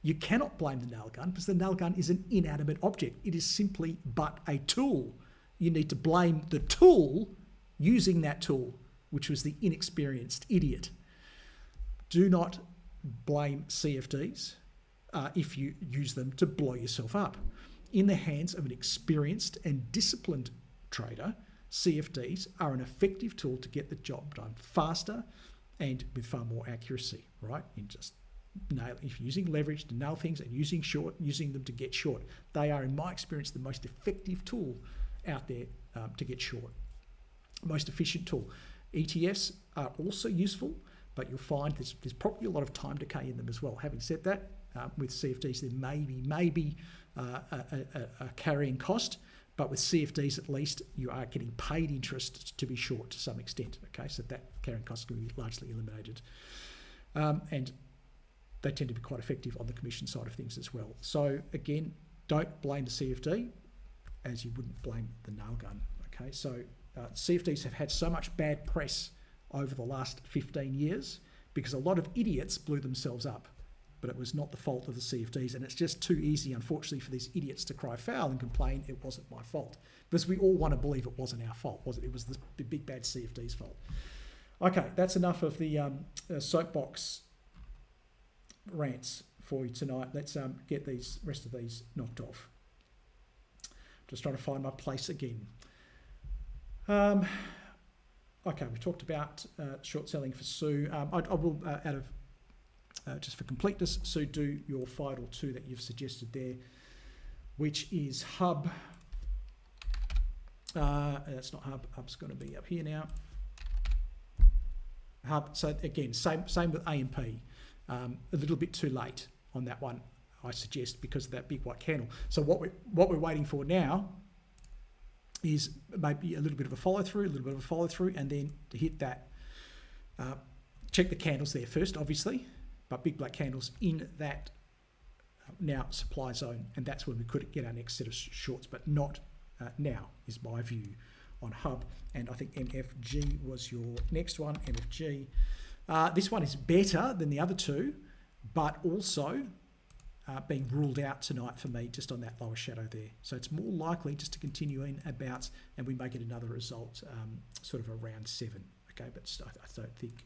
You cannot blame the nail gun because the nail gun is an inanimate object. It is simply but a tool. You need to blame the tool using that tool, which was the inexperienced idiot. Do not blame CFDs if you use them to blow yourself up. In the hands of an experienced and disciplined trader, CFDs are an effective tool to get the job done faster and with far more accuracy, right? If you're using leverage to nail things and using them to get short, they are, in my experience, the most effective tool out there to get short. Most efficient tool. ETFs are also useful, but you'll find there's probably a lot of time decay in them as well. Having said that, with CFDs there may be a carrying cost, but with CFDs at least you are getting paid interest to be short to some extent. Okay, so that carrying cost is going to be largely eliminated, and they tend to be quite effective on the commission side of things as well. So again, don't blame the CFD as you wouldn't blame the nail gun. Okay, so CFDs have had so much bad press over the last 15 years because a lot of idiots blew themselves up, but it was not the fault of the CFDs, and it's just too easy, unfortunately, for these idiots to cry foul and complain it wasn't my fault, because we all want to believe it wasn't our fault, was it? It was the big bad CFD's fault. Okay, that's enough of the soapbox rants for you tonight. Let's get these rest of these knocked off. Just trying to find my place again. Okay, we talked about short selling for Sue. I will, out of just for completeness, so do your final two that you've suggested there, which is Hub. That's not Hub. Hub's going to be up here now. Hub. So again, same with AMP. A little bit too late on that one, I suggest, because of that big white candle. So what we're waiting for now is maybe a little bit of a follow through, and then to hit that. Check the candles there first, obviously, but big black candles in that now supply zone, and that's when we could get our next set of shorts, but not now, is my view on Hub. And I think MFG was your next one, MFG. This one is better than the other two, but also being ruled out tonight for me just on that lower shadow there. So it's more likely just to continue in about, and we may get another result sort of around 7. Okay, but I don't think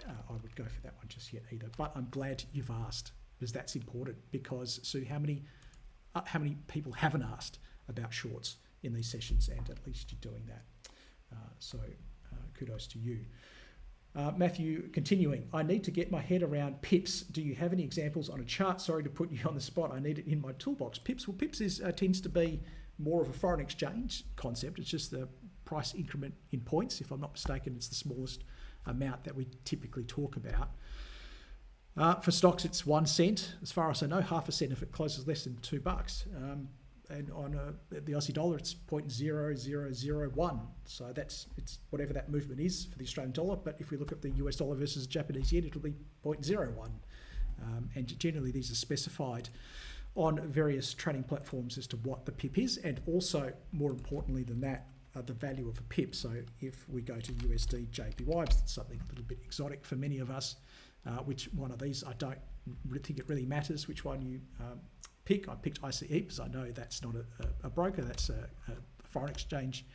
I would go for that one just yet either. But I'm glad you've asked, because that's important. Because, Sue, how many people haven't asked about shorts in these sessions, and at least you're doing that. So kudos to you. Matthew, continuing, I need to get my head around PIPs. Do you have any examples on a chart? Sorry to put you on the spot. I need it in my toolbox. PIPs, well, PIPs tends to be more of a foreign exchange concept. It's just the price increment in points. If I'm not mistaken, it's the smallest amount that we typically talk about. For stocks, it's 1 cent. As far as I know, half a cent if it closes less than $2. And on the Aussie dollar, it's 0.0001. So it's whatever that movement is for the Australian dollar. But if we look at the US dollar versus Japanese yen, it'll be 0.01. And generally, these are specified on various trading platforms as to what the PIP is, and also, more importantly than that, the value of a PIP. So if we go to USD JPY, it's something a little bit exotic for many of us. Which one of these, I don't think it really matters which one you pick. I picked ICE because I know that's not a broker, that's a foreign exchange,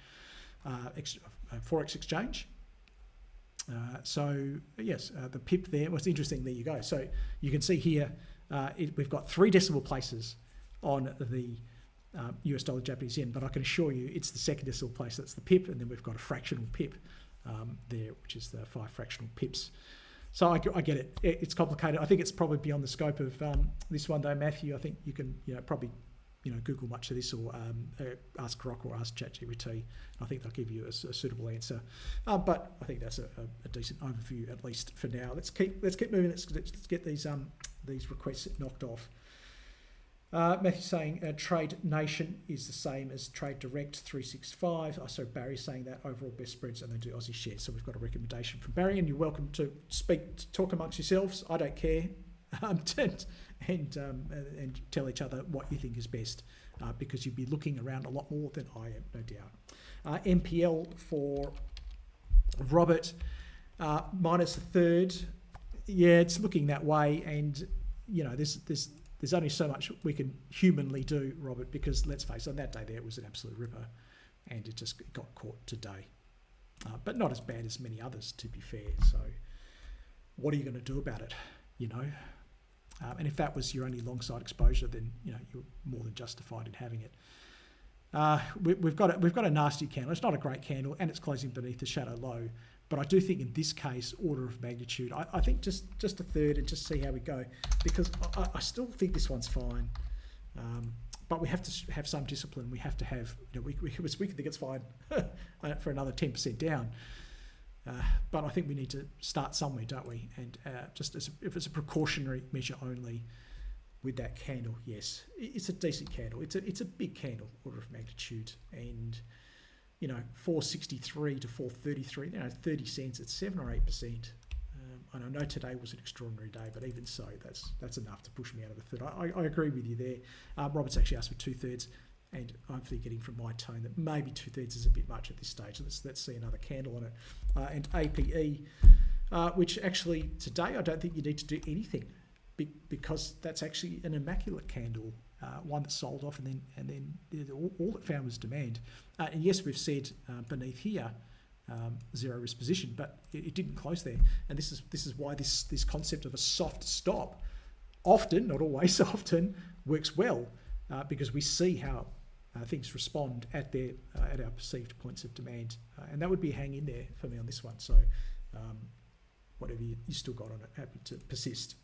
forex exchange. So yes, the PIP there, what's interesting, there you go. So you can see here, we've got 3 decimal places on the US dollar Japanese yen, but I can assure you it's the second decimal place, that's the PIP, and then we've got a fractional PIP there, which is the 5 fractional pips. So I get it. It's complicated. I think it's probably beyond the scope of this one, though, Matthew. I think you can, probably, Google much of this, or ask Grok or ask ChatGPT. I think they'll give you a suitable answer. But I think that's a decent overview, at least for now. Let's keep moving. Let's get these requests knocked off. Matthew saying Trade Nation is the same as Trade Direct 365. So Barry's saying that overall best spreads, and they do Aussie shares. So we've got a recommendation from Barry, and you're welcome to talk amongst yourselves. I don't care, and tell each other what you think is best, because you'd be looking around a lot more than I am, no doubt. MPL for Robert, minus a third. Yeah, it's looking that way, and there's only so much we can humanly do, Robert, because let's face it, on that day there, it was an absolute ripper, and it just got caught today. But not as bad as many others, to be fair. So what are you going to do about it, And if that was your only long side exposure, then, you're more than justified in having it. We've got a nasty candle. It's not a great candle, and it's closing beneath the shadow low. But I do think in this case, order of magnitude, I think just a third, and just see how we go, because I still think this one's fine. But we have to have some discipline. We have to have, we can think it's fine for another 10% down. But I think we need to start somewhere, don't we? And if it's a precautionary measure only with that candle, yes, it's a decent candle. It's a big candle, order of magnitude, and 463 to 433, 30 cents, it's 7 or 8%. And I know today was an extraordinary day, but even so, that's enough to push me out of a third. I agree with you there. Robert's actually asked for 2/3, and I'm getting from my tone that maybe 2/3 is a bit much at this stage. Let's see another candle on it. And APE, which actually today I don't think you need to do anything, because that's actually an immaculate candle. One that sold off, and then all it found was demand. And yes, we've said beneath here, zero risk position, but it didn't close there. And this is why this concept of a soft stop often, not always, often works well, because we see how things respond at our perceived points of demand, and that would be a hang in there for me on this one. So whatever you still got on it, happy to persist.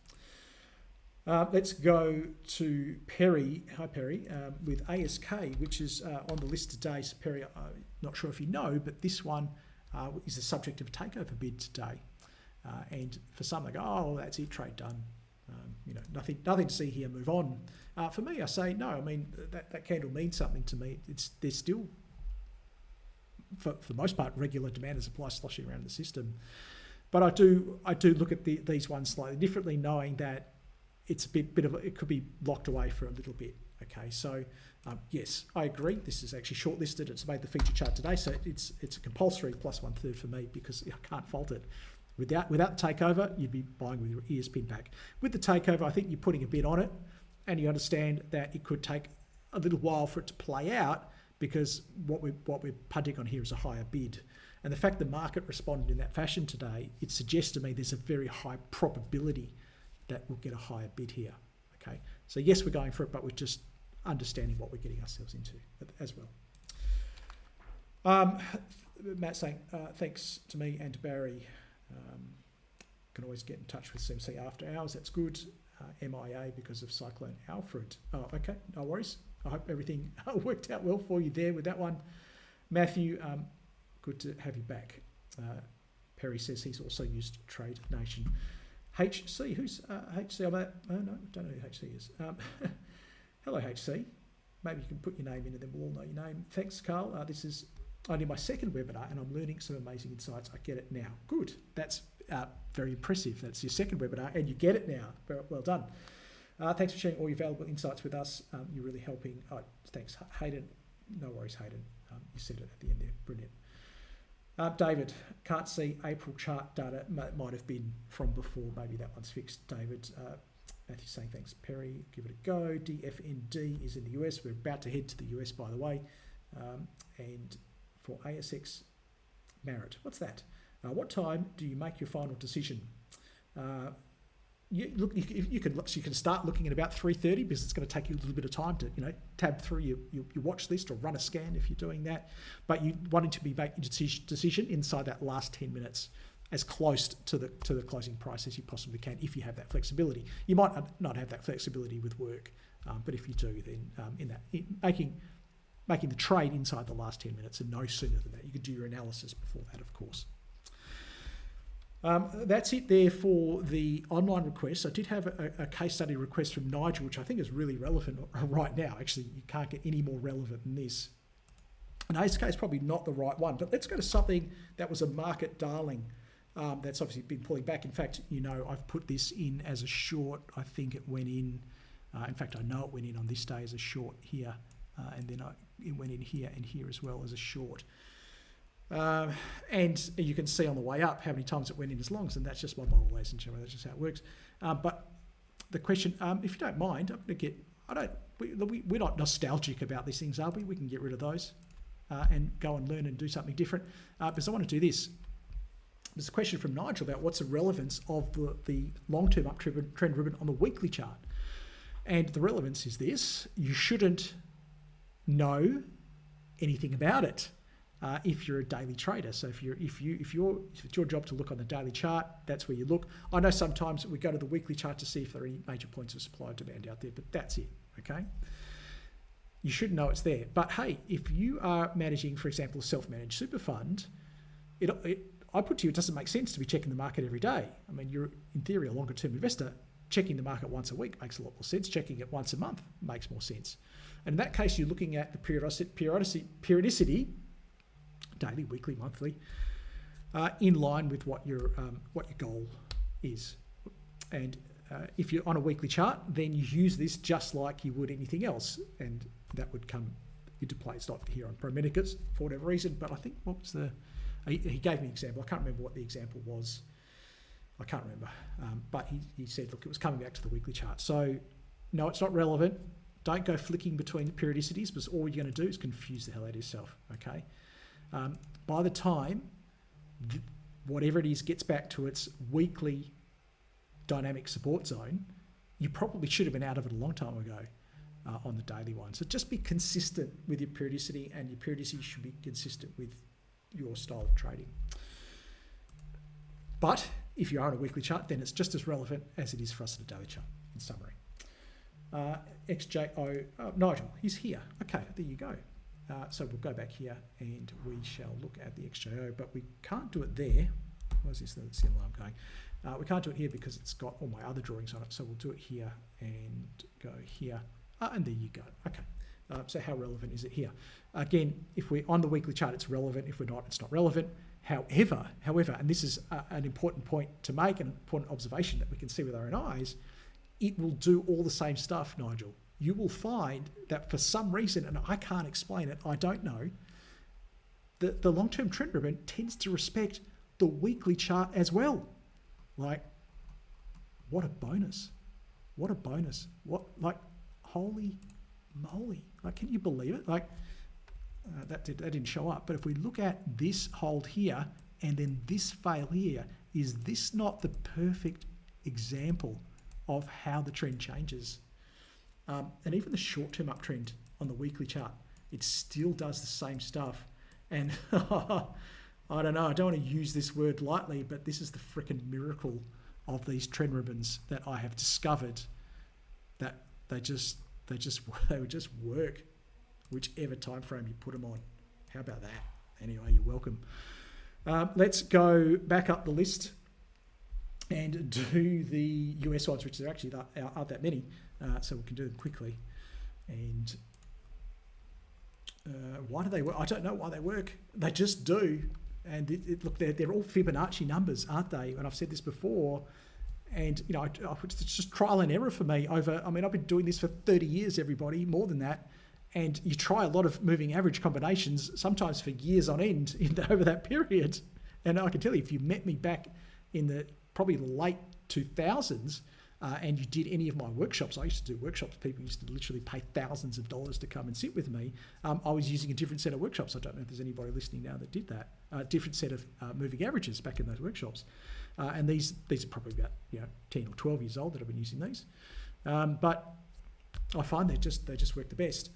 Let's go to Perry. Hi, Perry, with ASK, which is on the list today. So, Perry, I'm not sure if you know, but this one is the subject of a takeover bid today. And for some, they go, oh, that's it, trade done. Nothing to see here, move on. For me, I say, no, I mean, that candle means something to me. There's still, for the most part, regular demand and supply sloshing around the system. But I do look at these ones slightly differently, knowing that it's a bit of it could be locked away for a little bit. Okay, so yes, I agree. This is actually shortlisted. It's made the feature chart today, so it's a compulsory plus 1/3 for me because I can't fault it. Without the takeover, you'd be buying with your ears pinned back. With the takeover, I think you're putting a bid on it, and you understand that it could take a little while for it to play out because what we're punting on here is a higher bid. And the fact the market responded in that fashion today, it suggests to me there's a very high probability that we'll get a higher bid here. Okay, so yes, we're going for it, but we're just understanding what we're getting ourselves into as well. Matt saying thanks to me and to Barry. Can always get in touch with CMC after hours. That's good. MIA because of Cyclone Alfred. Oh, okay, no worries. I hope everything worked out well for you there with that one. Matthew, good to have you back. Perry says he's also used Trade Nation. HC, who's HC? Oh, no, don't know who HC is. Hello, HC. Maybe you can put your name in and then we'll all know your name. Thanks, Carl. This is only my second webinar and I'm learning some amazing insights. I get it now. Good. That's very impressive. That's your second webinar and you get it now. Well done. Thanks for sharing all your valuable insights with us. You're really helping. Oh, thanks, Hayden. No worries, Hayden. You said it at the end there. Brilliant. David, can't see April chart data. Might have been from before. Maybe that one's fixed. David, Matthew saying thanks. Perry, give it a go. DFND is in the US. We're about to head to the US, by the way. And for ASX Merit, what's that? What time do you make your final decision? You can start looking at about 3:30 because it's going to take you a little bit of time to tab through your watch list or run a scan if you're doing that. But you wanting to be making a decision inside that last 10 minutes, as close to the closing price as you possibly can, if you have that flexibility. You might not have that flexibility with work, but if you do, then making the trade inside the last 10 minutes and no sooner than that. You could do your analysis before that, of course. That's it there for the online requests. I did have a case study request from Nigel, which I think is really relevant right now. Actually, you can't get any more relevant than this. And ASK is probably not the right one, but let's go to something that was a market darling that's obviously been pulling back. In fact, I've put this in as a short. I think it went in, in fact, I know it went in on this day as a short here, and then it went in here and here as well as a short. And you can see on the way up how many times it went in as longs, and that's just my model, ladies and gentlemen. That's just how it works. But the question, if you don't mind, I'm going to get. We're not nostalgic about these things, are we? We can get rid of those and go and learn and do something different. Because I want to do this. There's a question from Nigel about what's the relevance of the long-term uptrend ribbon on the weekly chart, and the relevance is this: you shouldn't know anything about it. If you're a daily trader. So if it's your job to look on the daily chart, that's where you look. I know sometimes we go to the weekly chart to see if there are any major points of supply or demand out there, but that's it, okay? You should know it's there. But hey, if you are managing, for example, a self-managed super fund, I put to you, it doesn't make sense to be checking the market every day. I mean, you're in theory a longer-term investor. Checking the market once a week makes a lot more sense. Checking it once a month makes more sense. And in that case, you're looking at the periodicity, daily, weekly, monthly, in line with what your goal is. And if you're on a weekly chart, then you use this just like you would anything else, and that would come into play. It's not here on Promenicus for whatever reason, but I think he gave me an example. I can't remember what the example was. I can't remember, but he said, look, it was coming back to the weekly chart. So no, it's not relevant. Don't go flicking between periodicities, because all you're going to do is confuse the hell out of yourself. Okay. By the time whatever it is gets back to its weekly dynamic support zone, you probably should have been out of it a long time ago on the daily one. So just be consistent with your periodicity, and your periodicity should be consistent with your style of trading. But if you are on a weekly chart, then it's just as relevant as it is for us on a daily chart. in summary. XJO, Nigel, he's here. Okay, there you go. So we'll go back here and we shall look at the XJO, but we can't do it there. Where's this? That's the alarm going. We can't do it here because it's got all my other drawings on it. So we'll do it here and go here. And there you go. Okay. So how relevant is it here? Again, if we're on the weekly chart, it's relevant. If we're not, it's not relevant. However, and this is an important point to make, an important observation that we can see with our own eyes, it will do all the same stuff, Nigel. You will find that for some reason, and I can't explain it, I don't know, the long-term trend ribbon tends to respect the weekly chart as well. Like, what a bonus. What a bonus. Holy moly. Like, can you believe it? Like, that didn't show up. But if we look at this hold here and then this fail here, is this not the perfect example of how the trend changes? And even the short-term uptrend on the weekly chart, it still does the same stuff. And I don't know, I don't want to use this word lightly, but this is the freaking miracle of these trend ribbons that I have discovered, that they would just work whichever time frame you put them on. How about that? Anyway, you're welcome. Let's go back up the list and do the US ones, which there actually aren't that many, so we can do them quickly. And why do they work? I don't know why they work. They just do. And look, they're all Fibonacci numbers, aren't they? And I've said this before. And, it's just trial and error for me I've been doing this for 30 years, everybody, more than that. And you try a lot of moving average combinations, sometimes for years on end over that period. And I can tell you, if you met me back in probably the late 2000s, and you did any of my workshops, I used to do workshops, people used to literally pay thousands of dollars to come and sit with me. I was using a different set of workshops. I don't know if there's anybody listening now that did that. Different set of moving averages back in those workshops. And these are probably about 10 or 12 years old that I've been using these. But I find they just work the best.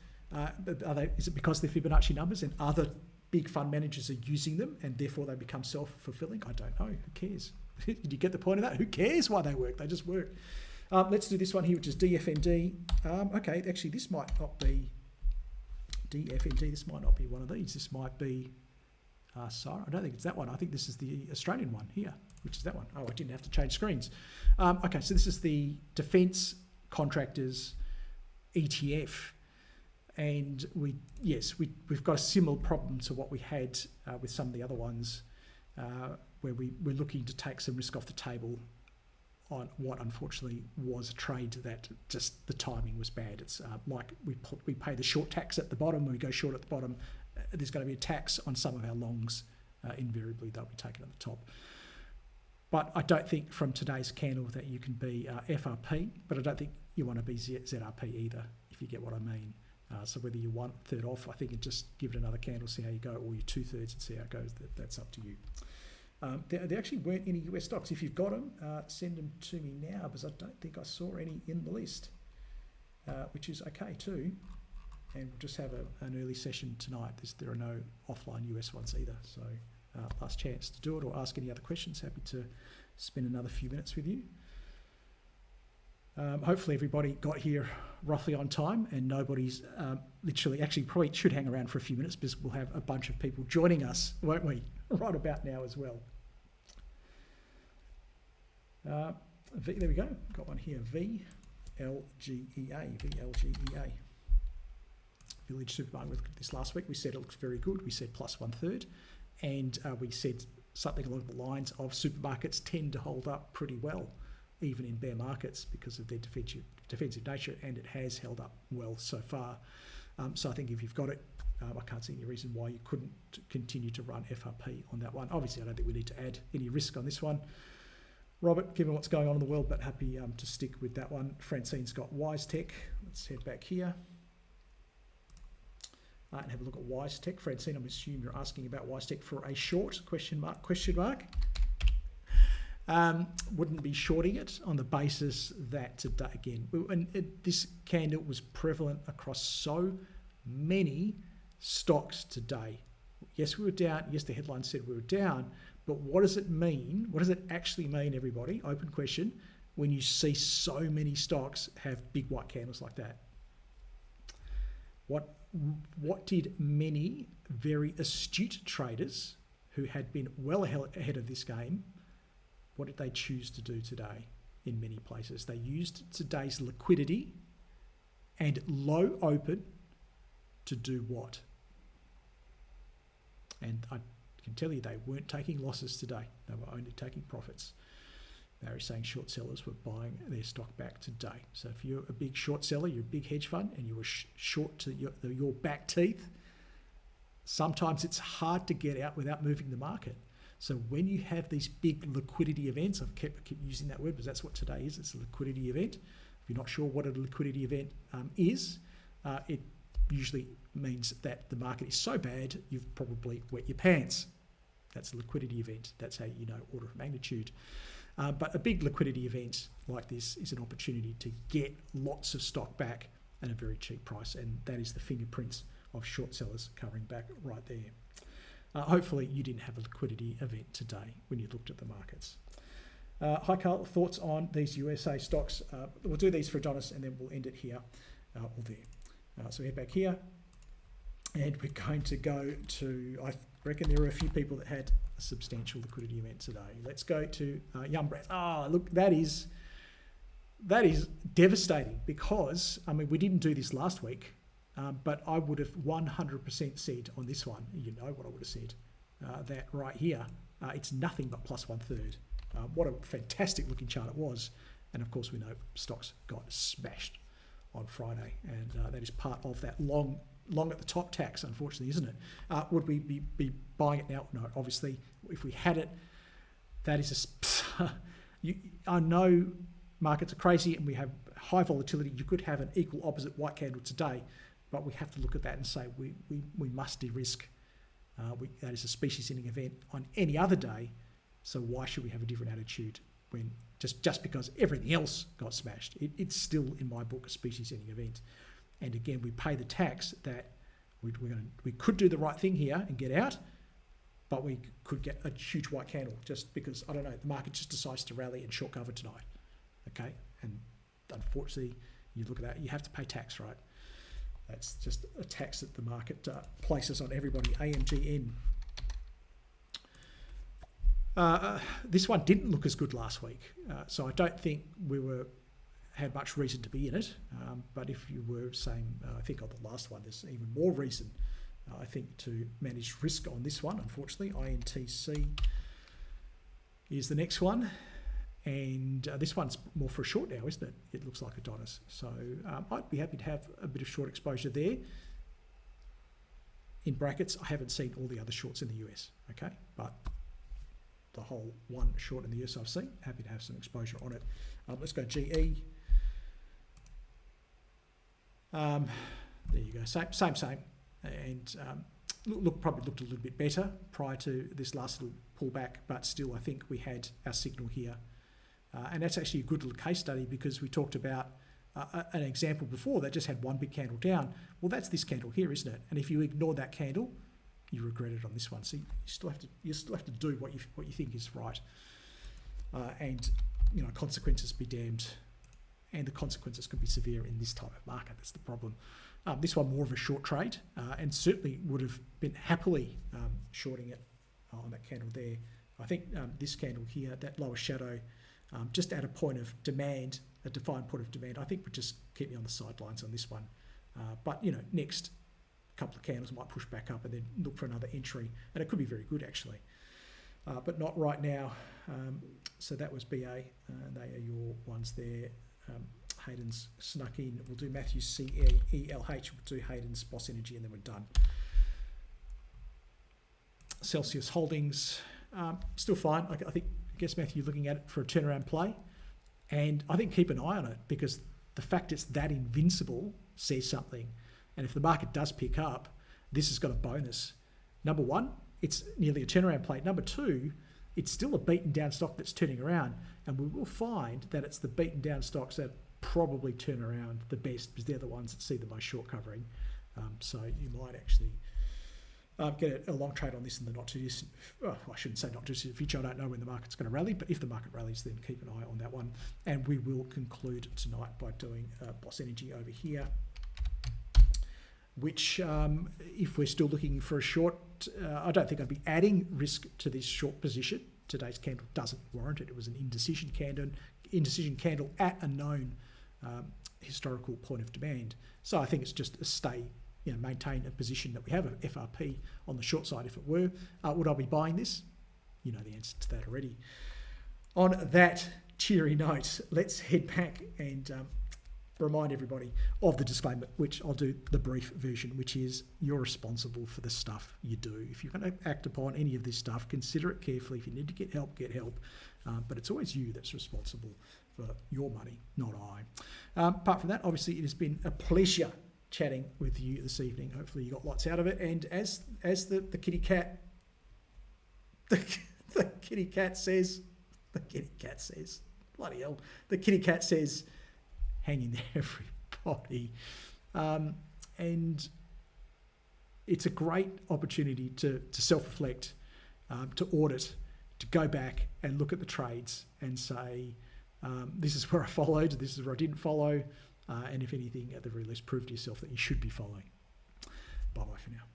Is it because they're Fibonacci numbers and other big fund managers are using them and therefore they become self-fulfilling? I don't know. Who cares? Did you get the point of that? Who cares why they work? They just work. Let's do this one here, which is DFND. Okay, actually, this might not be DFND. This might not be one of these. This might be sorry, I don't think it's that one. I think this is the Australian one here, which is that one. Oh, I didn't have to change screens. Okay, so this is the Defence Contractors ETF. And we've got a similar problem to what we had with some of the other ones, where we're looking to take some risk off the table on what unfortunately was a trade that just the timing was bad. It's like we pay the short tax at the bottom. When we go short at the bottom, there's going to be a tax on some of our longs. Invariably, they'll be taken at the top. But I don't think from today's candle that you can be FRP, but I don't think you want to be ZRP either, if you get what I mean. So whether you're 1/3 off, I think, and just give it another candle, see how you go, or you're 2/3 and see how it goes. That's up to you. There actually weren't any US stocks. If you've got them, send them to me now, because I don't think I saw any in the list, which is okay too. And we'll just have an early session tonight. There are no offline US ones either. So last chance to do it, or ask any other questions. Happy to spend another few minutes with you. Hopefully everybody got here roughly on time, and nobody's actually probably should hang around for a few minutes, because we'll have a bunch of people joining us, won't we, right about now as well. There we go. Got one here. VLGEA. Village Supermarket. We looked at this last week. We said it looks very good. We said plus 1/3. And we said something along the lines of supermarkets tend to hold up pretty well, even in bear markets, because of their defensive nature, and it has held up well so far. So I think if you've got it, I can't see any reason why you couldn't continue to run FRP on that one. Obviously, I don't think we need to add any risk on this one, Robert, given what's going on in the world, but happy to stick with that one. Francine's got Wisetech. Let's head back here and have a look at Wisetech. Francine, I'm assuming you're asking about Wisetech for a short, question mark. Wouldn't be shorting it on the basis that today, again, this candle was prevalent across so many stocks today. Yes, we were down. Yes, the headline said we were down. But what does it mean? What does it actually mean, everybody? Open question. when you see so many stocks have big white candles like that. What did many very astute traders who had been well ahead of this game, what did they choose to do today in many places? They used today's liquidity and low open to do what? And I can tell you they weren't taking losses today. They were only taking profits. They were saying short sellers were buying their stock back today. So if you're a big short seller, you're a big hedge fund, and you were short to your back teeth, sometimes it's hard to get out without moving the market. So when you have these big liquidity events, I keep using that word because that's what today is. It's a liquidity event. If you're not sure what a liquidity event is, it usually means that the market is so bad you've probably wet your pants. That's a liquidity event. That's how you know order of magnitude. But a big liquidity event like this is an opportunity to get lots of stock back at a very cheap price, and that is the fingerprints of short sellers covering back right there. Hopefully you didn't have a liquidity event today when you looked at the markets. Hi Carl, thoughts on these USA stocks? We'll do these for Adonis and then we'll end it here or there. So we head back here and we're going to go to, I reckon there were a few people that had a substantial liquidity event today. Let's go to Yum Brands. Look, that is devastating because, I mean, we didn't do this last week, but I would have 100% said on this one, you know what I would have said, that right here, it's nothing but plus 1/3. What a fantastic looking chart it was. And of course we know stocks got smashed on Friday, and that is part of that long at the top tax, unfortunately, isn't it? Would we be buying it now? No, obviously, if we had it, that is I know markets are crazy and we have high volatility. You could have an equal opposite white candle today, but we have to look at that and say we must de-risk. That is a species-ending event on any other day, so why should we have a different attitude when just because everything else got smashed? It's still, in my book, a species-ending event. And again, we pay the tax that we could do the right thing here and get out, but we could get a huge white candle just because, I don't know, the market just decides to rally and short cover tonight. Okay? And unfortunately, you look at that, you have to pay tax, right? That's just a tax that the market places on everybody. AMGN. This one didn't look as good last week, so I don't think we had much reason to be in it. But if you were saying, I think on the last one, there's even more reason, I think, to manage risk on this one. Unfortunately, INTC is the next one. And this one's more for a short now, isn't it? It looks like Adonis. So I'd be happy to have a bit of short exposure there. In brackets, I haven't seen all the other shorts in the US, okay? But the whole one short in the US I've seen, happy to have some exposure on it. Let's go GE. There you go, same. And probably looked a little bit better prior to this last little pullback, but still I think we had our signal here. And that's actually a good little case study because we talked about an example before that just had one big candle down. Well, that's this candle here, isn't it? And if you ignore that candle, you regret it on this one. So you still have to do what you think is right. And you know, consequences be damned. And the consequences can be severe in this type of market. That's the problem. This one more of a short trade, and certainly would have been happily shorting it on that candle there. I think this candle here, that lower shadow, just at a point of demand, a defined point of demand, I think would just keep me on the sidelines on this one. But you know, next couple of candles might push back up and then look for another entry, and it could be very good actually, but not right now. So that was BA. They are your ones there. Hayden's snuck in. We'll do Matthew's CELH. We'll do Hayden's Boss Energy, and then we're done. Celsius Holdings, still fine. I guess Matthew, looking at it for a turnaround play, and I think keep an eye on it because the fact it's that invincible says something. And if the market does pick up, this has got a bonus. Number one, it's nearly a turnaround play. Number two, it's still a beaten down stock that's turning around, and we will find that it's the beaten down stocks that probably turn around the best because they're the ones that see the most short covering. So you might actually get a long trade on this in the not too distant, I shouldn't say not too distant future. I don't know when the market's going to rally, but if the market rallies, then keep an eye on that one. And we will conclude tonight by doing Boss Energy over here, which if we're still looking for a short, I don't think I'd be adding risk to this short position. Today's candle doesn't warrant it. It was an indecision candle at a known historical point of demand. So I think it's just a stay, maintain a position that we have, an FRP on the short side if it were. Would I be buying this? You know the answer to that already. On that cheery note, let's head back and remind everybody of the disclaimer, which I'll do the brief version, which is you're responsible for the stuff you do. If you're going to act upon any of this stuff, consider it carefully. If you need to get help, get help. But it's always you that's responsible for your money, not I. Apart from that, obviously, it has been a pleasure chatting with you this evening. Hopefully you got lots out of it. And as the kitty cat, the kitty cat says, bloody hell, the kitty cat says, hang in there, everybody. And it's a great opportunity to self-reflect, to audit, to go back and look at the trades and say, this is where I followed, this is where I didn't follow, and if anything, at the very least, prove to yourself that you should be following. Bye-bye for now.